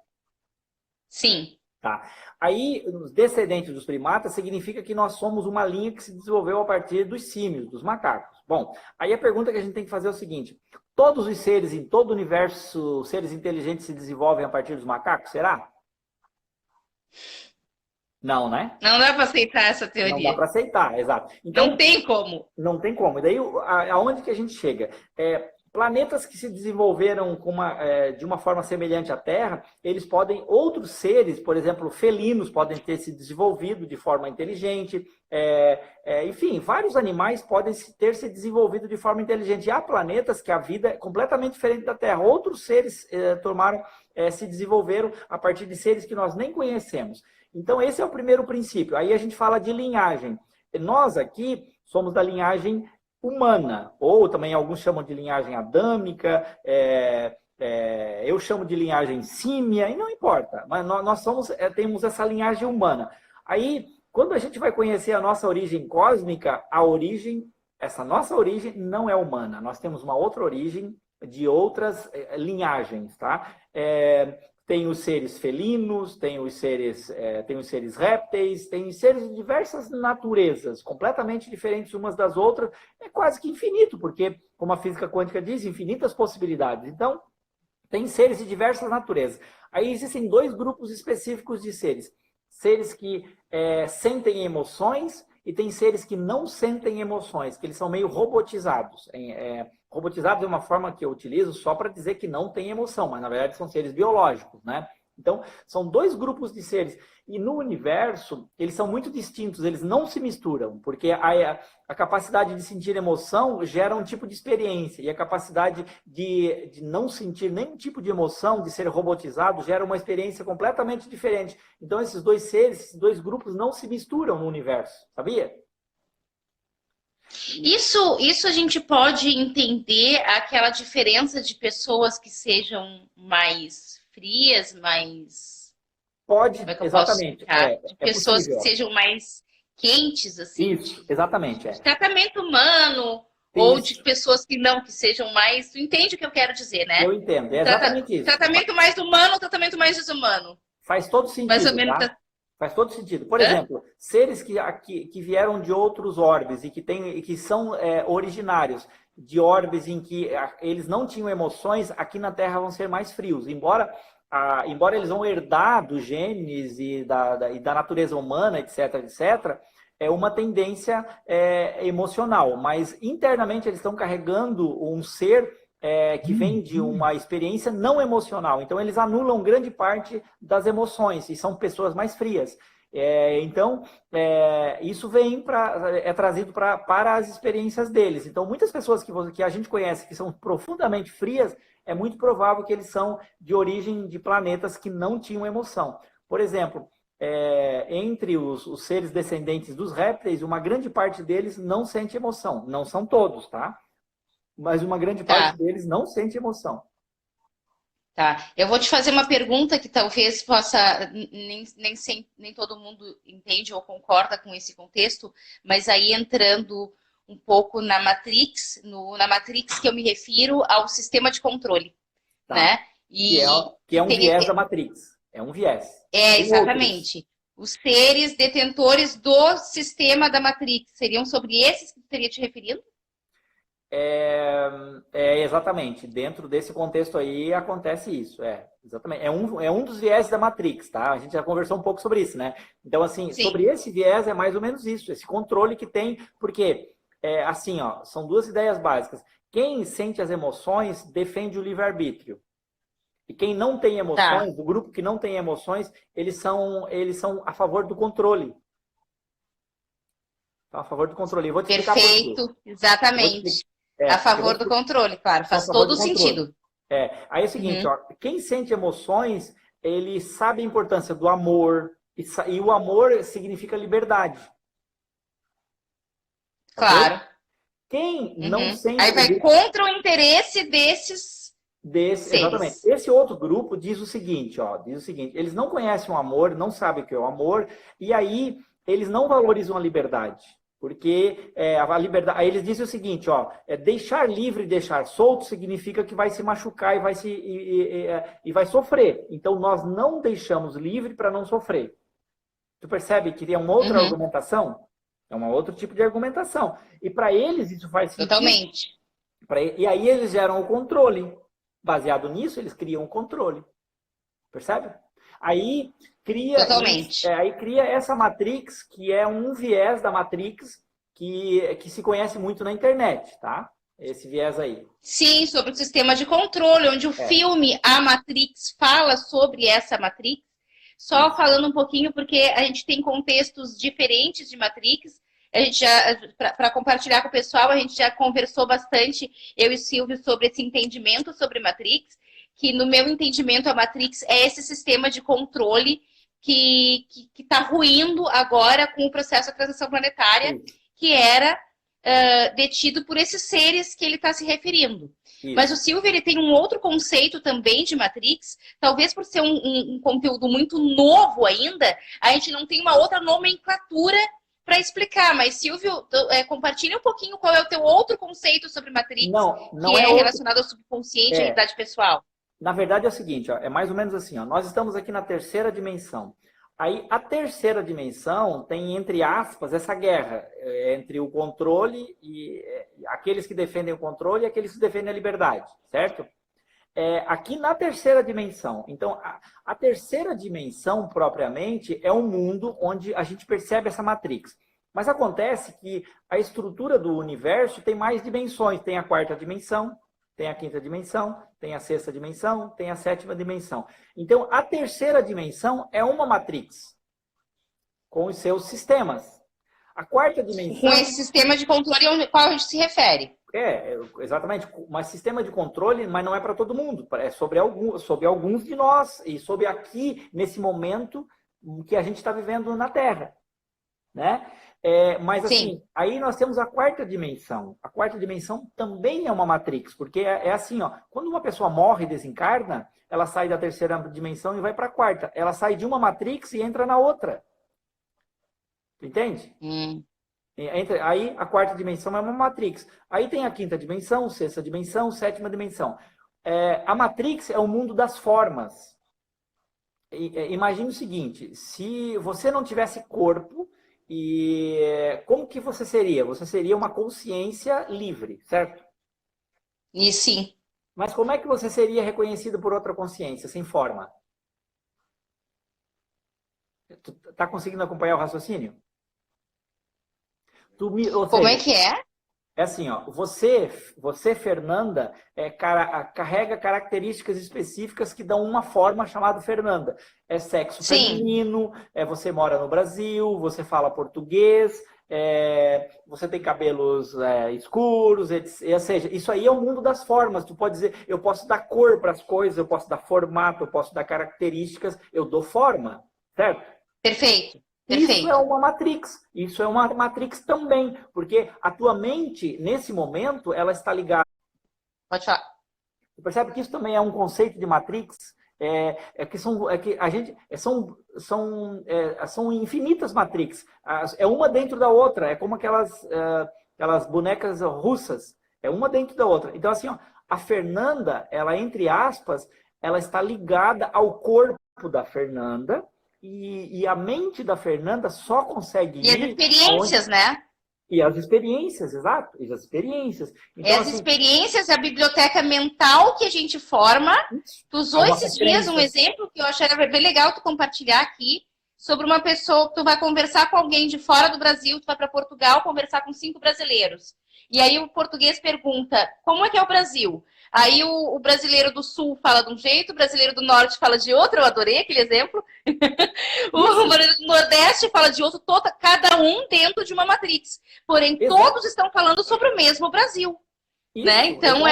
Sim. Tá. Aí, os descendentes dos primatas significa que nós somos uma linha que se desenvolveu a partir dos símios, dos macacos. Bom, aí a pergunta que a gente tem que fazer é o seguinte: todos os seres em todo o universo, seres inteligentes se desenvolvem a partir dos macacos, será? Não, né? Não dá para aceitar essa Não dá teoria. para aceitar, exato. Não Então, tem como. não tem como. E daí, aonde que a gente chega? Planetas que se desenvolveram de uma forma semelhante à Terra, eles podem, outros seres, por exemplo, felinos, podem ter se desenvolvido de forma inteligente. Enfim, vários animais podem ter se desenvolvido de forma inteligente. E há planetas que a vida é completamente diferente da Terra. Outros seres se desenvolveram a partir de seres que nós nem conhecemos. Então, esse é o primeiro princípio. Aí a gente fala de linhagem. Nós aqui somos da linhagem humana, ou também alguns chamam de linhagem adâmica, eu chamo de linhagem símia, e não importa, mas nós temos essa linhagem humana. Aí, quando a gente vai conhecer a nossa origem cósmica, essa nossa origem não é humana, nós temos uma outra origem de outras linhagens, tá? Tem os seres felinos, tem os seres répteis, tem seres de diversas naturezas, completamente diferentes umas das outras. É quase que infinito, porque, como a física quântica diz, infinitas possibilidades. Então, tem seres de diversas naturezas. Aí existem dois grupos específicos de seres. Seres que sentem emoções e tem seres que não sentem emoções, que eles são meio robotizados. Robotizados é uma forma que eu utilizo só para dizer que não tem emoção, mas na verdade são seres biológicos, né? Então, são dois grupos de seres. E no universo, eles são muito distintos, eles não se misturam, porque a capacidade de sentir emoção gera um tipo de experiência, e a capacidade de não sentir nenhum tipo de emoção, de ser robotizado, gera uma experiência completamente diferente. Então, esses dois seres, esses dois grupos não se misturam no universo, sabia? Isso a gente pode entender aquela diferença de pessoas que sejam mais frias, mais. Pode, Como é que eu posso exatamente. explicar? De pessoas que Possível. sejam mais quentes, assim. Isso, exatamente. De tratamento humano, ou de Isso, pessoas que não, que sejam mais. Tu entende o que eu quero dizer, né? eu entendo. É exatamente isso. Tratamento mais humano ou tratamento mais desumano? Faz todo Mais ou sentido, menos. tá? Faz todo sentido. Por Hã? exemplo, seres que vieram de outros orbes e que são originários de orbes em que eles não tinham emoções, aqui na Terra vão ser mais frios. Embora eles vão herdar dos genes e da natureza humana, etc., etc., é uma tendência emocional. Mas internamente eles estão carregando um ser que vem de uma experiência não emocional. Então, eles anulam grande parte das emoções e são pessoas mais frias. Então, isso é trazido para as experiências deles. Então, muitas pessoas que a gente conhece que são profundamente frias, é muito provável que eles são de origem de planetas que não tinham emoção. Por exemplo, entre os seres descendentes dos répteis, uma grande parte deles não sente emoção. Não são todos, tá? Mas uma grande parte deles não sente emoção. Tá. Eu vou te fazer uma pergunta que talvez possa. Nem todo mundo entende ou concorda com esse contexto, mas aí entrando um pouco na Matrix, na Matrix que eu me refiro ao sistema de controle, Tá? né? Que é um viés da Matrix. É um viés. Exatamente. Os seres detentores do sistema da Matrix seriam sobre esses que tu teria te referindo? Exatamente. Dentro desse contexto aí acontece isso. Exatamente. É um dos viés da Matrix, tá? A gente já conversou um pouco sobre isso, né? Então, assim, Sim. sobre esse viés é mais ou menos isso, esse controle que tem, porque, assim, ó, são duas ideias básicas. Quem sente as emoções defende o livre-arbítrio. E quem não tem emoções, o grupo que não tem emoções, eles são a favor do controle. Estão a favor do controle. Eu vou te explicar por quê. Perfeito, exatamente. A favor do controle, claro, faz todo sentido. Aí é o seguinte, ó, quem sente emoções, ele sabe a importância do amor, e o amor significa liberdade. Claro. Okay? Quem não sente... Aí vai contra o interesse desses seres. Exatamente. Esse outro grupo diz o seguinte, eles não conhecem o amor, não sabem o que é o amor, e aí eles não valorizam a liberdade. Porque a liberdade. Aí eles dizem o seguinte, deixar livre e deixar solto significa que vai se machucar e vai sofrer. Então nós não deixamos livre para não sofrer. Tu percebe que é uma outra argumentação? É um outro tipo de argumentação. E para eles isso faz sentido. Totalmente. E aí eles geram o controle. Baseado nisso, eles criam o controle. Percebe? Aí cria essa Matrix, que é um viés da Matrix que se conhece muito na internet, tá? Esse viés aí. Sim, sobre o sistema de controle, onde o filme A Matrix fala sobre essa Matrix. Só falando um pouquinho, porque a gente tem contextos diferentes de Matrix. A gente para compartilhar com o pessoal, a gente já conversou bastante, eu e o Silvio, sobre esse entendimento sobre Matrix, que no meu entendimento a Matrix é esse sistema de controle que está ruindo agora com o processo da transição planetária, que era detido por esses seres que ele está se referindo. Isso. Mas o Silvio ele tem um outro conceito também de Matrix, talvez por ser um conteúdo muito novo ainda, a gente não tem uma outra nomenclatura para explicar, mas Silvio, compartilha um pouquinho qual é o teu outro conceito sobre Matrix, não que é relacionado ao subconsciente e à realidade pessoal. Na verdade é o seguinte, é mais ou menos assim, nós estamos aqui na terceira dimensão. Aí a terceira dimensão tem, entre aspas, essa guerra entre o controle e aqueles que defendem o controle e aqueles que defendem a liberdade, certo? Aqui na terceira dimensão. Então, a terceira dimensão, propriamente, é um mundo onde a gente percebe essa Matrix. Mas acontece que a estrutura do universo tem mais dimensões. Tem a quarta dimensão, tem a quinta dimensão, tem a sexta dimensão, tem a sétima dimensão. Então, a terceira dimensão é uma matrix, com os seus sistemas. A quarta dimensão... Com esse sistema de controle ao qual a gente se refere. Exatamente. Mas sistema de controle, mas não é para todo mundo. É sobre alguns de nós e sobre aqui, nesse momento que a gente está vivendo na Terra. Né? Mas assim, aí nós temos a quarta dimensão. A quarta dimensão também é uma matrix, porque é assim, ó, quando uma pessoa morre e desencarna, ela sai da terceira dimensão e vai para a quarta. Ela sai de uma matrix e entra na outra. Entende? Aí a quarta dimensão é uma matrix. Aí tem a quinta dimensão, sexta dimensão, sétima dimensão. A matrix é o mundo das formas. Imagine o seguinte, se você não tivesse corpo, como que você seria? Você seria uma consciência livre, certo? E sim. Mas como é que você seria reconhecido por outra consciência, sem forma? Tu tá conseguindo acompanhar o raciocínio? Como é que é? É assim, ó, você Fernanda, carrega características específicas que dão uma forma chamada Fernanda. É sexo feminino, você mora no Brasil, você fala português, você tem cabelos escuros, ou seja, isso aí é o mundo das formas. Tu pode dizer, eu posso dar cor para as coisas, eu posso dar formato, eu posso dar características, eu dou forma, certo? Perfeito. Isso é uma matrix. Isso é uma matrix também, porque a tua mente, nesse momento, ela está ligada. Pode falar. Você percebe que isso também é um conceito de matrix? São infinitas matrix. É uma dentro da outra. É como aquelas bonecas russas. É uma dentro da outra. Então, assim, ó, a Fernanda, ela, entre aspas, ela está ligada ao corpo da Fernanda. E a mente da Fernanda só consegue ir... E as experiências, né? E as experiências, exato. E as experiências. Então, as experiências, a biblioteca mental que a gente forma. Tu usou esses dias um exemplo que eu achei bem legal tu compartilhar aqui, sobre uma pessoa que tu vai conversar com alguém de fora do Brasil, tu vai para Portugal conversar com 5 brasileiros. E aí o português pergunta, como é que é o Brasil? Aí o brasileiro do sul fala de um jeito, o brasileiro do norte fala de outro, eu adorei aquele exemplo. O brasileiro do nordeste fala de outro, cada um dentro de uma matrix. Porém, todos estão falando sobre o mesmo Brasil. Né? Então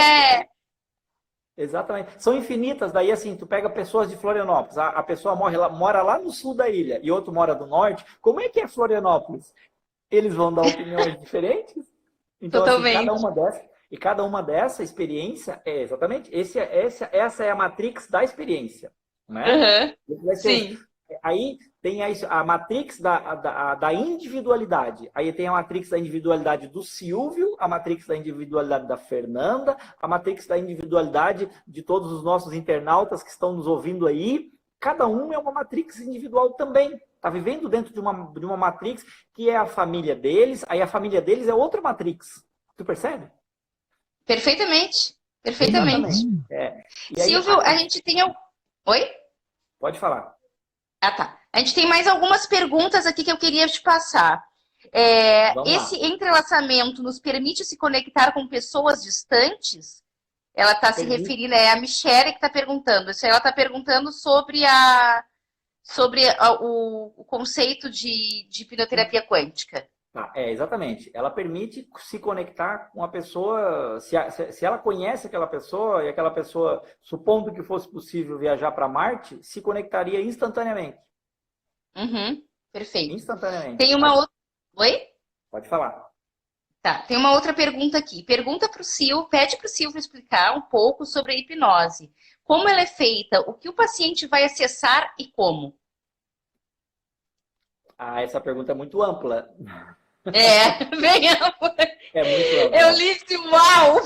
Exatamente. São infinitas. Daí, assim, tu pega pessoas de Florianópolis, a pessoa mora lá no sul da ilha e outro mora do norte. Como é que é Florianópolis? Eles vão dar opiniões diferentes? Então, totalmente. Assim, cada uma dessa experiência exatamente, essa é a matrix da experiência. Né? Sim. Aí tem a matrix da individualidade. Aí tem a matrix da individualidade do Silvio, a matrix da individualidade da Fernanda, a matrix da individualidade de todos os nossos internautas que estão nos ouvindo aí. Cada um é uma matrix individual também. Está vivendo dentro de uma matrix que é a família deles, aí a família deles é outra matrix. Tu percebe? Perfeitamente. Perfeitamente. Silvio, a gente tem... Oi? Pode falar. Ah, tá. A gente tem mais algumas perguntas aqui que eu queria te passar. Esse entrelaçamento nos permite se conectar com pessoas distantes? Ela está se referindo, é a Michelle que está perguntando. Ela está perguntando sobre o conceito de hipnoterapia quântica. Exatamente. Ela permite se conectar com a pessoa, se ela conhece aquela pessoa e aquela pessoa, supondo que fosse possível viajar para Marte, se conectaria instantaneamente. Perfeito. Instantaneamente. Tem uma outra... Oi? Pode falar. Tá, tem uma outra pergunta aqui. Pede para o Silvio explicar um pouco sobre a hipnose. Como ela é feita, o que o paciente vai acessar e como? Essa pergunta é muito ampla. Bem ampla. É muito ampla. Eu li esse uau!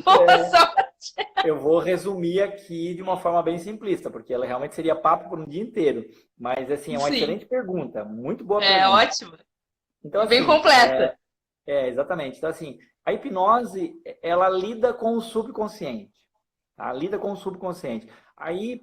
Boa sorte! Eu vou resumir aqui de uma forma bem simplista, porque ela realmente seria papo por um dia inteiro. Mas, assim, é uma excelente pergunta. Muito boa pergunta. Ótimo. Então, assim, bem completa. Exatamente. Então, assim, a hipnose, ela lida com o subconsciente. Tá? Lida com o subconsciente. Aí,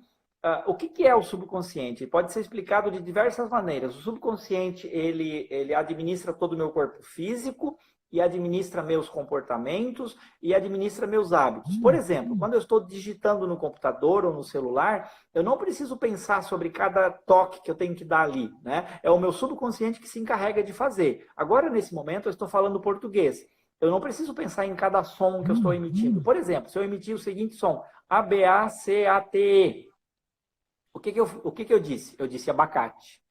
O que que é o subconsciente? Pode ser explicado de diversas maneiras. O subconsciente, ele administra todo o meu corpo físico e administra meus comportamentos e administra meus hábitos. Por exemplo, quando eu estou digitando no computador ou no celular, eu não preciso pensar sobre cada toque que eu tenho que dar ali, né? É o meu subconsciente que se encarrega de fazer. Agora, nesse momento, eu estou falando português. Eu não preciso pensar em cada som que eu estou emitindo. Por exemplo, se eu emitir o seguinte som, ABACATE, o que que eu disse? Eu disse abacate.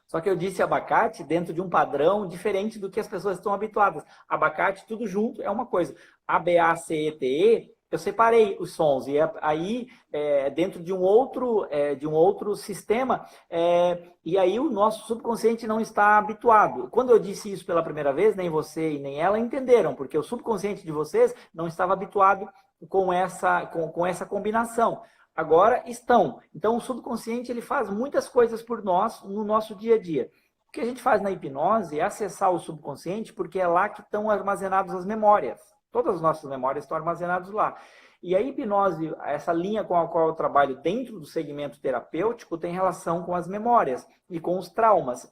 Só que eu disse abacate dentro de um padrão diferente do que as pessoas estão habituadas. Abacate, tudo junto, é uma coisa. ABACETE, eu separei os sons. E aí, dentro de um outro sistema, e aí o nosso subconsciente não está habituado. Quando eu disse isso pela primeira vez, nem você e nem ela entenderam, porque o subconsciente de vocês não estava habituado com essa combinação. Agora estão. Então, o subconsciente ele faz muitas coisas por nós no nosso dia a dia. O que a gente faz na hipnose é acessar o subconsciente, porque é lá que estão armazenadas as memórias. Todas as nossas memórias estão armazenadas lá. E a hipnose, essa linha com a qual eu trabalho dentro do segmento terapêutico, tem relação com as memórias e com os traumas.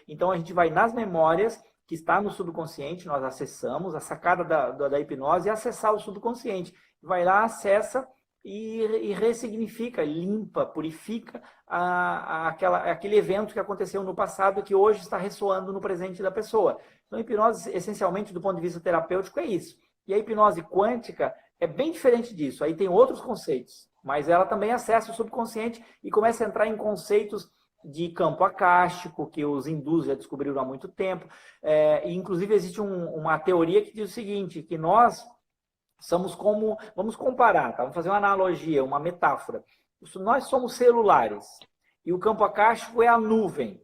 Então, a gente vai nas memórias que está no subconsciente, nós acessamos, a sacada da hipnose é acessar o subconsciente. Vai lá, acessa e ressignifica, limpa, purifica aquele evento que aconteceu no passado que hoje está ressoando no presente da pessoa. Então, a hipnose, essencialmente, do ponto de vista terapêutico, é isso. E a hipnose quântica é bem diferente disso. Aí tem outros conceitos, mas ela também acessa o subconsciente e começa a entrar em conceitos de campo acástico, que os hindus já descobriram há muito tempo. E, inclusive, existe uma teoria que diz o seguinte, que nós somos como, vamos comparar, tá? Vamos fazer uma analogia, uma metáfora. Nós somos celulares e o campo acástico é a nuvem.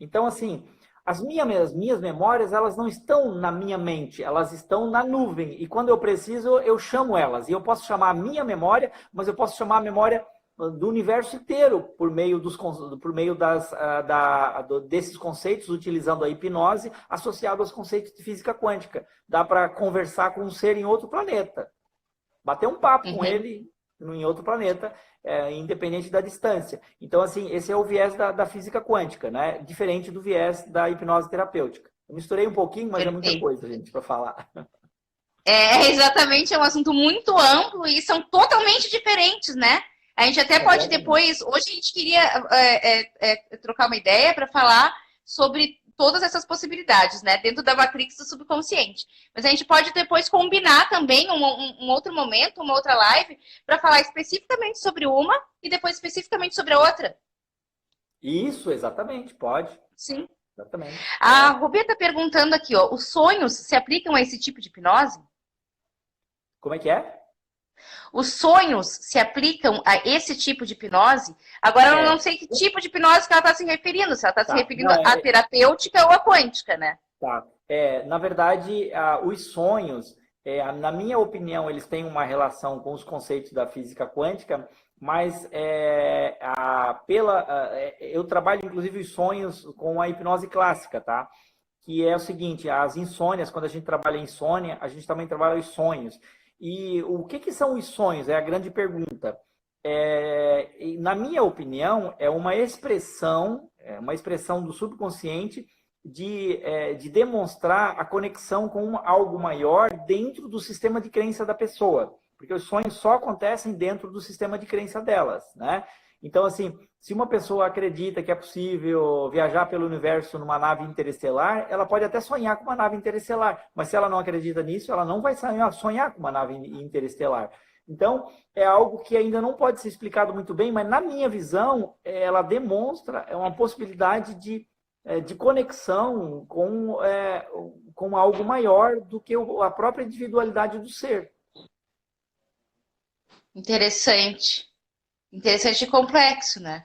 Então, assim, as minhas memórias, elas não estão na minha mente, elas estão na nuvem. E quando eu preciso, eu chamo elas. E eu posso chamar a minha memória, mas eu posso chamar a memória do universo inteiro por meio desses conceitos, utilizando a hipnose, associado aos conceitos de física quântica. Dá para conversar com um ser em outro planeta, bater um papo com ele em outro planeta, independente da distância. Então, assim, esse é o viés da física quântica, né? Diferente do viés da hipnose terapêutica. Eu misturei um pouquinho, mas é muita coisa, gente, para falar. Exatamente, é um assunto muito amplo e são totalmente diferentes, né? A gente até pode depois... Hoje a gente queria trocar uma ideia para falar sobre todas essas possibilidades, né? Dentro da matrix do subconsciente. Mas a gente pode depois combinar também um outro momento, uma outra live, para falar especificamente sobre uma e depois especificamente sobre a outra. Isso, exatamente, pode. Sim. Exatamente. A Rubia está perguntando aqui, ó, os sonhos se aplicam a esse tipo de hipnose? Como é que é? Os sonhos se aplicam a esse tipo de hipnose? Agora, eu não sei que tipo de hipnose que ela está se referindo. Se ela está se referindo à terapêutica ou à quântica, né? Tá. Na verdade, os sonhos, na minha opinião, eles têm uma relação com os conceitos da física quântica, mas eu trabalho, inclusive, os sonhos com a hipnose clássica, tá? Que é o seguinte, as insônias, quando a gente trabalha insônia, a gente também trabalha os sonhos. E o que são os sonhos? É a grande pergunta. Na minha opinião, é uma expressão do subconsciente de demonstrar a conexão com algo maior dentro do sistema de crença da pessoa. Porque os sonhos só acontecem dentro do sistema de crença delas, né? Então, assim, se uma pessoa acredita que é possível viajar pelo universo numa nave interestelar, ela pode até sonhar com uma nave interestelar, mas se ela não acredita nisso, ela não vai sonhar com uma nave interestelar. Então, é algo que ainda não pode ser explicado muito bem, mas na minha visão, ela demonstra uma possibilidade de conexão com algo maior do que a própria individualidade do ser. Interessante. Interessante e complexo, né?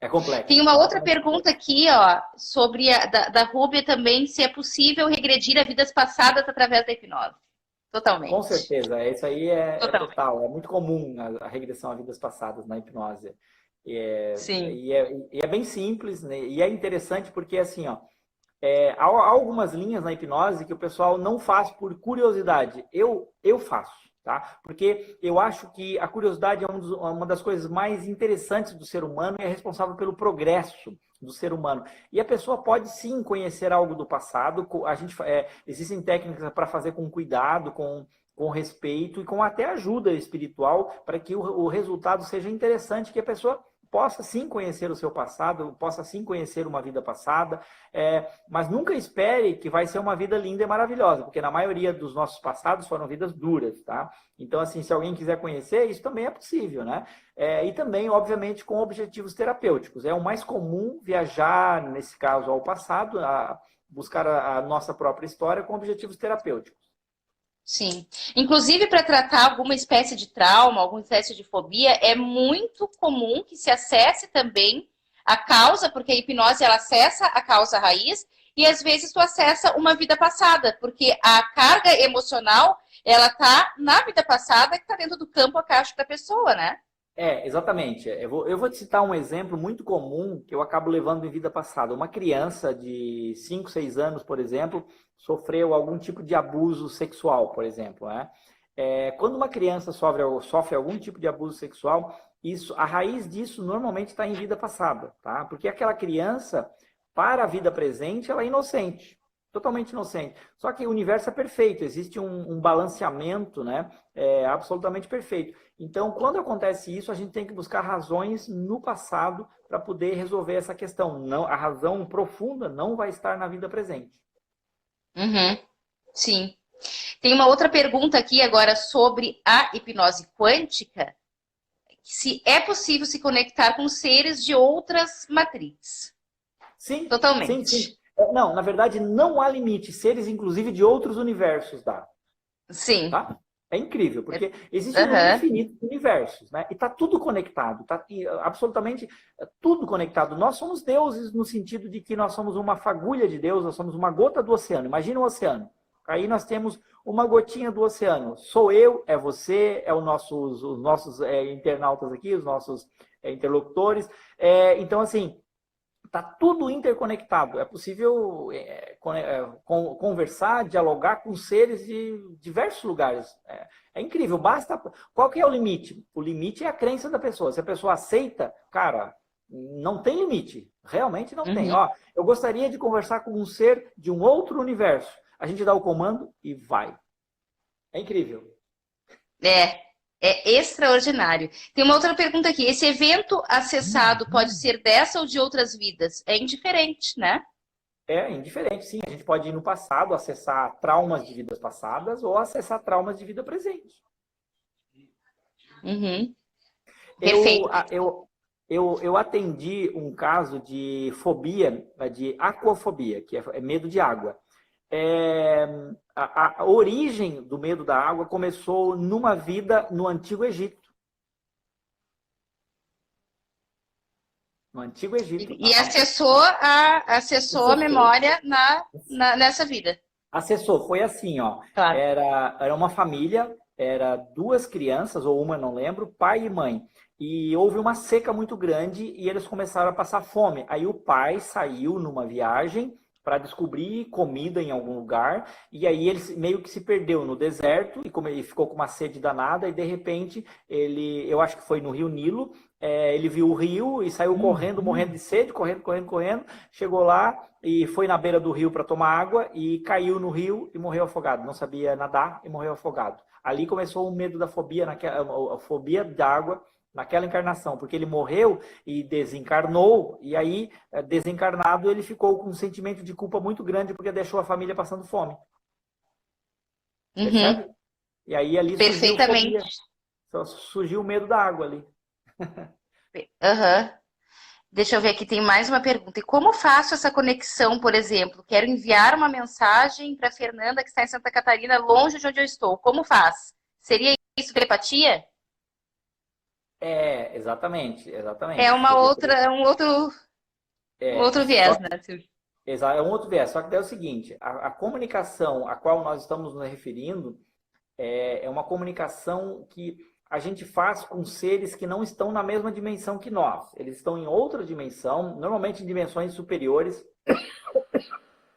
É complexo. Tem uma outra pergunta aqui, ó, sobre da Rúbia também, se é possível regredir a vidas passadas através da hipnose. Totalmente. Com certeza, isso aí é total. É muito comum a regressão a vidas passadas na hipnose. Sim. E é bem simples, né? E é interessante porque, assim, ó, há algumas linhas na hipnose que o pessoal não faz por curiosidade. Eu faço. tá? Porque eu acho que a curiosidade é uma das coisas mais interessantes do ser humano e é responsável pelo progresso do ser humano. E a pessoa pode sim conhecer algo do passado, existem técnicas para fazer com cuidado, com respeito e com até ajuda espiritual para que o resultado seja interessante, que a pessoa possa sim conhecer o seu passado, possa sim conhecer uma vida passada, mas nunca espere que vai ser uma vida linda e maravilhosa, porque na maioria dos nossos passados foram vidas duras, tá? Então, assim, se alguém quiser conhecer, isso também é possível, né? E também, obviamente, com objetivos terapêuticos. É o mais comum viajar, nesse caso, ao passado, a buscar a nossa própria história com objetivos terapêuticos. Sim. Inclusive, para tratar alguma espécie de trauma, alguma espécie de fobia, é muito comum que se acesse também a causa, porque a hipnose ela acessa a causa raiz, e às vezes tu acessa uma vida passada, porque a carga emocional ela tá na vida passada que está dentro do campo akáshico da pessoa, né? Exatamente. Eu vou te citar um exemplo muito comum que eu acabo levando em vida passada. Uma criança de 5, 6 anos, por exemplo, sofreu algum tipo de abuso sexual, por exemplo, né? Quando uma criança sofre algum tipo de abuso sexual, a raiz disso normalmente está em vida passada, tá? Porque aquela criança, para a vida presente, ela é inocente. Totalmente inocente. Só que o universo é perfeito, existe um balanceamento, né? Absolutamente perfeito. Então, quando acontece isso, a gente tem que buscar razões no passado para poder resolver essa questão. Não, a razão profunda não vai estar na vida presente. Uhum. Sim. Tem uma outra pergunta aqui agora sobre a hipnose quântica. Se é possível se conectar com seres de outras matrizes. Sim, sim, sim. Totalmente. Não, na verdade, não há limite. Seres, inclusive, de outros universos, dá. Sim. Tá? É incrível, porque existe um número Aham. infinito de universos, né? E está tudo conectado, está absolutamente tudo conectado. Nós somos deuses no sentido de que nós somos uma fagulha de Deus, nós somos uma gota do oceano. Imagina o oceano. Aí nós temos uma gotinha do oceano. Sou eu, é você, os nossos internautas aqui, os nossos interlocutores. Então, assim, está tudo interconectado. É possível conversar, dialogar com seres de diversos lugares. É incrível. Basta. Qual que é o limite? O limite é a crença da pessoa. Se a pessoa aceita, cara, não tem limite. Realmente não tem. Uhum. Ó, eu gostaria de conversar com um ser de um outro universo. A gente dá o comando e vai. É incrível. É, é extraordinário. Tem uma outra pergunta aqui. Esse evento acessado pode ser dessa ou de outras vidas? É indiferente, né? É indiferente, sim. A gente pode ir no passado, acessar traumas de vidas passadas ou acessar traumas de vida presente. Uhum. Eu, Perfeito. eu atendi um caso de fobia, de aquafobia, que é medo de água. É, a origem do medo da água começou numa vida no Antigo Egito. No Antigo Egito. E acessou a Acessou. memória nessa vida. Acessou, foi assim, ó. Claro. Era uma família, era duas crianças, ou uma, não lembro, pai e mãe. E houve uma seca muito grande e eles começaram a passar fome. Aí o pai saiu numa viagem para descobrir comida em algum lugar, e aí ele meio que se perdeu no deserto e como ele ficou com uma sede danada, e de repente eu acho que foi no Rio Nilo, ele viu o rio e saiu correndo, morrendo de sede, correndo, correndo, correndo, chegou lá e foi na beira do rio para tomar água e caiu no rio e morreu afogado. Não sabia nadar e morreu afogado. Ali começou o medo da fobia, a fobia da água naquela encarnação, porque ele morreu e desencarnou, e aí, desencarnado, ele ficou com um sentimento de culpa muito grande porque deixou a família passando fome. Uhum. Percebe? E aí ali surgiu Perfeitamente. fobia, surgiu o medo da água ali. Uhum. Deixa eu ver aqui, tem mais uma pergunta. E como faço essa conexão, por exemplo? Quero enviar uma mensagem para Fernanda, que está em Santa Catarina, longe de onde eu estou. Como faz? Seria isso telepatia? Exatamente, É exatamente. uma Seria, outra, um outro só viés, né, Silvio? é um outro viés. Só que daí é o seguinte, a comunicação a qual nós estamos nos referindo é uma comunicação que a gente faz com seres que não estão na mesma dimensão que nós. Eles estão em outra dimensão, normalmente em dimensões superiores,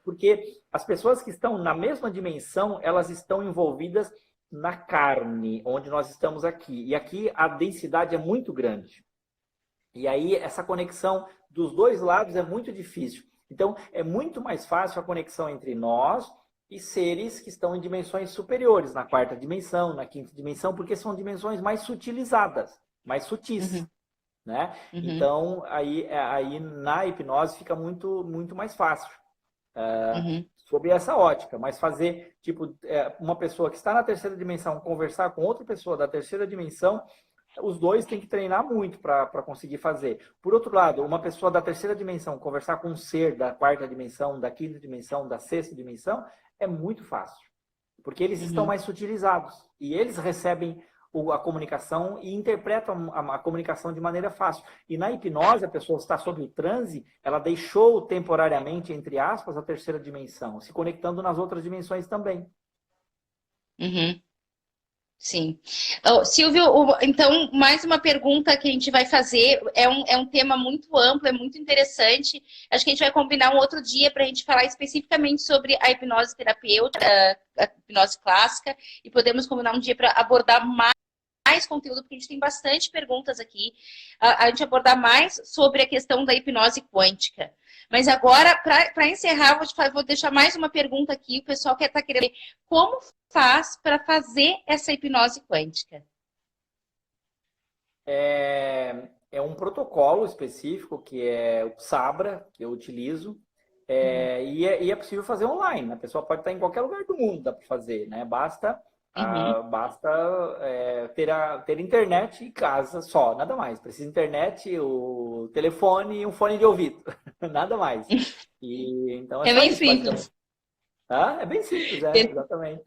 porque as pessoas que estão na mesma dimensão, elas estão envolvidas na carne, onde nós estamos aqui. E aqui a densidade é muito grande. E aí essa conexão dos dois lados é muito difícil. Então, é muito mais fácil a conexão entre nós e seres que estão em dimensões superiores, na quarta dimensão, na quinta dimensão, porque são dimensões mais sutilizadas, mais sutis. Uhum, Né? uhum, Então, aí na hipnose fica muito mais fácil uhum, sob essa ótica, mas fazer, tipo, uma pessoa que está na terceira dimensão conversar com outra pessoa da terceira dimensão, os dois têm que treinar muito para conseguir fazer. Por outro lado, uma pessoa da terceira dimensão conversar com um ser da quarta dimensão, da quinta dimensão, da sexta dimensão, é muito fácil, porque eles estão uhum. mais sutilizados e eles recebem a comunicação e interpretam a comunicação de maneira fácil. E na hipnose, a pessoa está sob o transe, ela deixou temporariamente, entre aspas, a terceira dimensão, se conectando nas outras dimensões também. Uhum. Sim. Silvio, então, mais uma pergunta que a gente vai fazer. É um tema muito amplo, é muito interessante. Acho que a gente vai combinar um outro dia para a gente falar especificamente sobre a hipnose terapêutica, a hipnose clássica, e podemos combinar um dia para abordar mais conteúdo, porque a gente tem bastante perguntas aqui. A gente abordar mais sobre a questão da hipnose quântica. Mas agora, para encerrar, vou deixar mais uma pergunta aqui. O pessoal que está querendo ver como faz para fazer essa hipnose quântica? É um protocolo específico que é o Sabra, que eu utilizo, Uhum, e é possível fazer online. A pessoa pode estar em qualquer lugar do mundo, dá para fazer, né? uhum, Basta ter internet em casa só, nada mais. Precisa internet, o telefone e um fone de ouvido, nada mais. E então é é só bem isso, basicamente. simples. Ah, é bem simples, exatamente.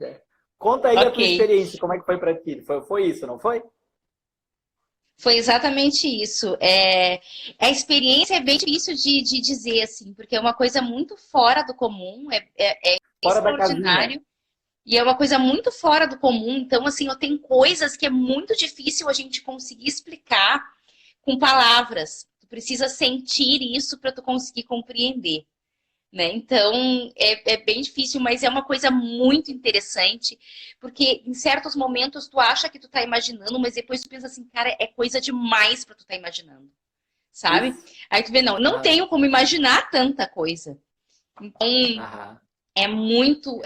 Conta aí a Ok. tua experiência, como é que foi para ti? Foi isso, não foi? Foi exatamente isso. A experiência é bem difícil de dizer, assim, porque é uma coisa muito fora do comum, é Fora da casinha. extraordinário. E é uma coisa muito fora do comum. Então, assim, eu tenho coisas que é muito difícil a gente conseguir explicar com palavras. Tu precisa sentir isso para tu conseguir compreender. Né? Então, é bem difícil, mas é uma coisa muito interessante, porque em certos momentos tu acha que tu tá imaginando, mas depois tu pensa assim, cara, é coisa demais para tu tá imaginando, sabe? Isso. Aí tu vê, não Ah, tenho como imaginar tanta coisa. Então, aham. é muito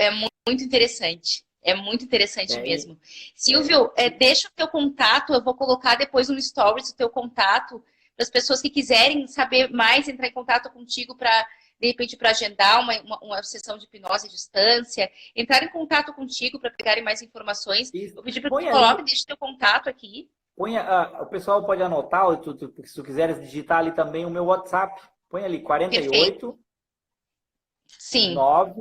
interessante. É muito interessante É, mesmo. é, Silvio, deixa o teu contato, eu vou colocar depois no Stories o teu contato para as pessoas que quiserem saber mais, entrar em contato contigo para, de repente, para agendar uma sessão de hipnose à distância, entrar em contato contigo para pegarem mais informações. isso. Eu pedi para que Põe tu coloque, aí, deixe teu contato aqui. o pessoal pode anotar, ou se tu quiseres digitar ali também o meu WhatsApp. Põe ali Perfeito. 48 Sim, 9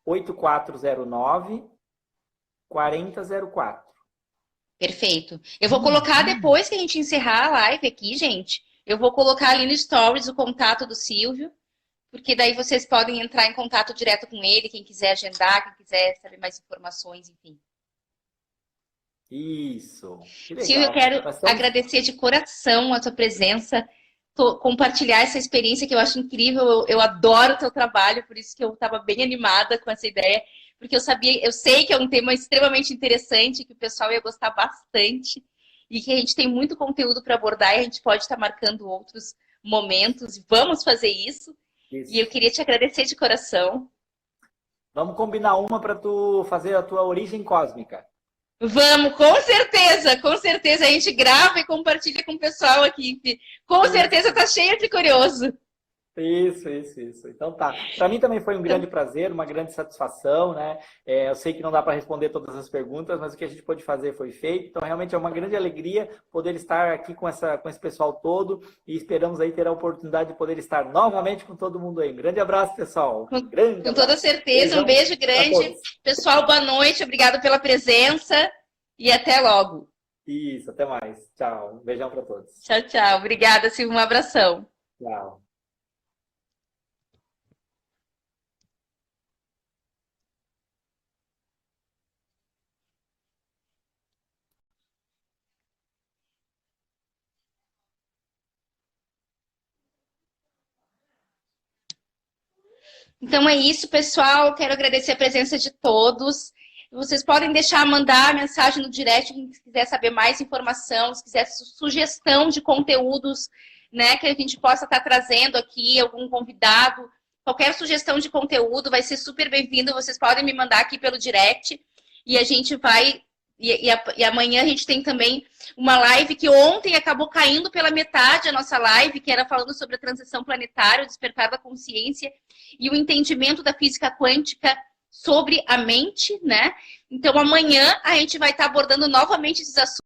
8409 4004. perfeito. Eu vou colocar depois que a gente encerrar a live aqui, gente. Eu vou colocar ali no Stories o contato do Silvio, porque daí vocês podem entrar em contato direto com ele, quem quiser agendar, quem quiser saber mais informações, enfim. Isso. Que Silvio, eu legal. quero Nós estamos. agradecer de coração a tua presença, compartilhar essa experiência que eu acho incrível. Eu adoro o teu trabalho, por isso que eu estava bem animada com essa ideia, porque eu sei que é um tema extremamente interessante, que o pessoal ia gostar bastante, e que a gente tem muito conteúdo para abordar e a gente pode estar marcando outros momentos, e vamos fazer isso. E eu Isso. queria te agradecer de coração. Vamos combinar uma para tu fazer a tua origem cósmica. Vamos, com certeza a gente grava e compartilha com o pessoal aqui. Com certeza Isso. tá cheio de curioso. Isso. Então tá. Para mim também foi um grande Então, prazer, uma grande satisfação, né? Eu sei que não dá para responder todas as perguntas, mas o que a gente pôde fazer foi feito. Então realmente é uma grande alegria poder estar aqui com esse pessoal todo e esperamos aí ter a oportunidade de poder estar novamente com todo mundo aí. Um grande abraço, pessoal. Um grande com toda abraço. certeza, um Beijão beijo para grande. todos. Pessoal, boa noite, obrigado pela presença e até logo. Isso, até mais. Tchau. Um beijão para todos. Tchau, tchau. Obrigada, Silvia, um abração. Tchau. Então é isso, pessoal. Quero agradecer a presença de todos. Vocês podem mandar mensagem no direct, quem quiser saber mais informação, se quiser sugestão de conteúdos, né, que a gente possa estar trazendo aqui, algum convidado. Qualquer sugestão de conteúdo vai ser super bem-vindo. Vocês podem me mandar aqui pelo direct e a gente vai... E amanhã a gente tem também uma live que ontem acabou caindo pela metade a nossa live, que era falando sobre a transição planetária, o despertar da consciência e o entendimento da física quântica sobre a mente, né? Então amanhã a gente vai estar abordando novamente esses assuntos.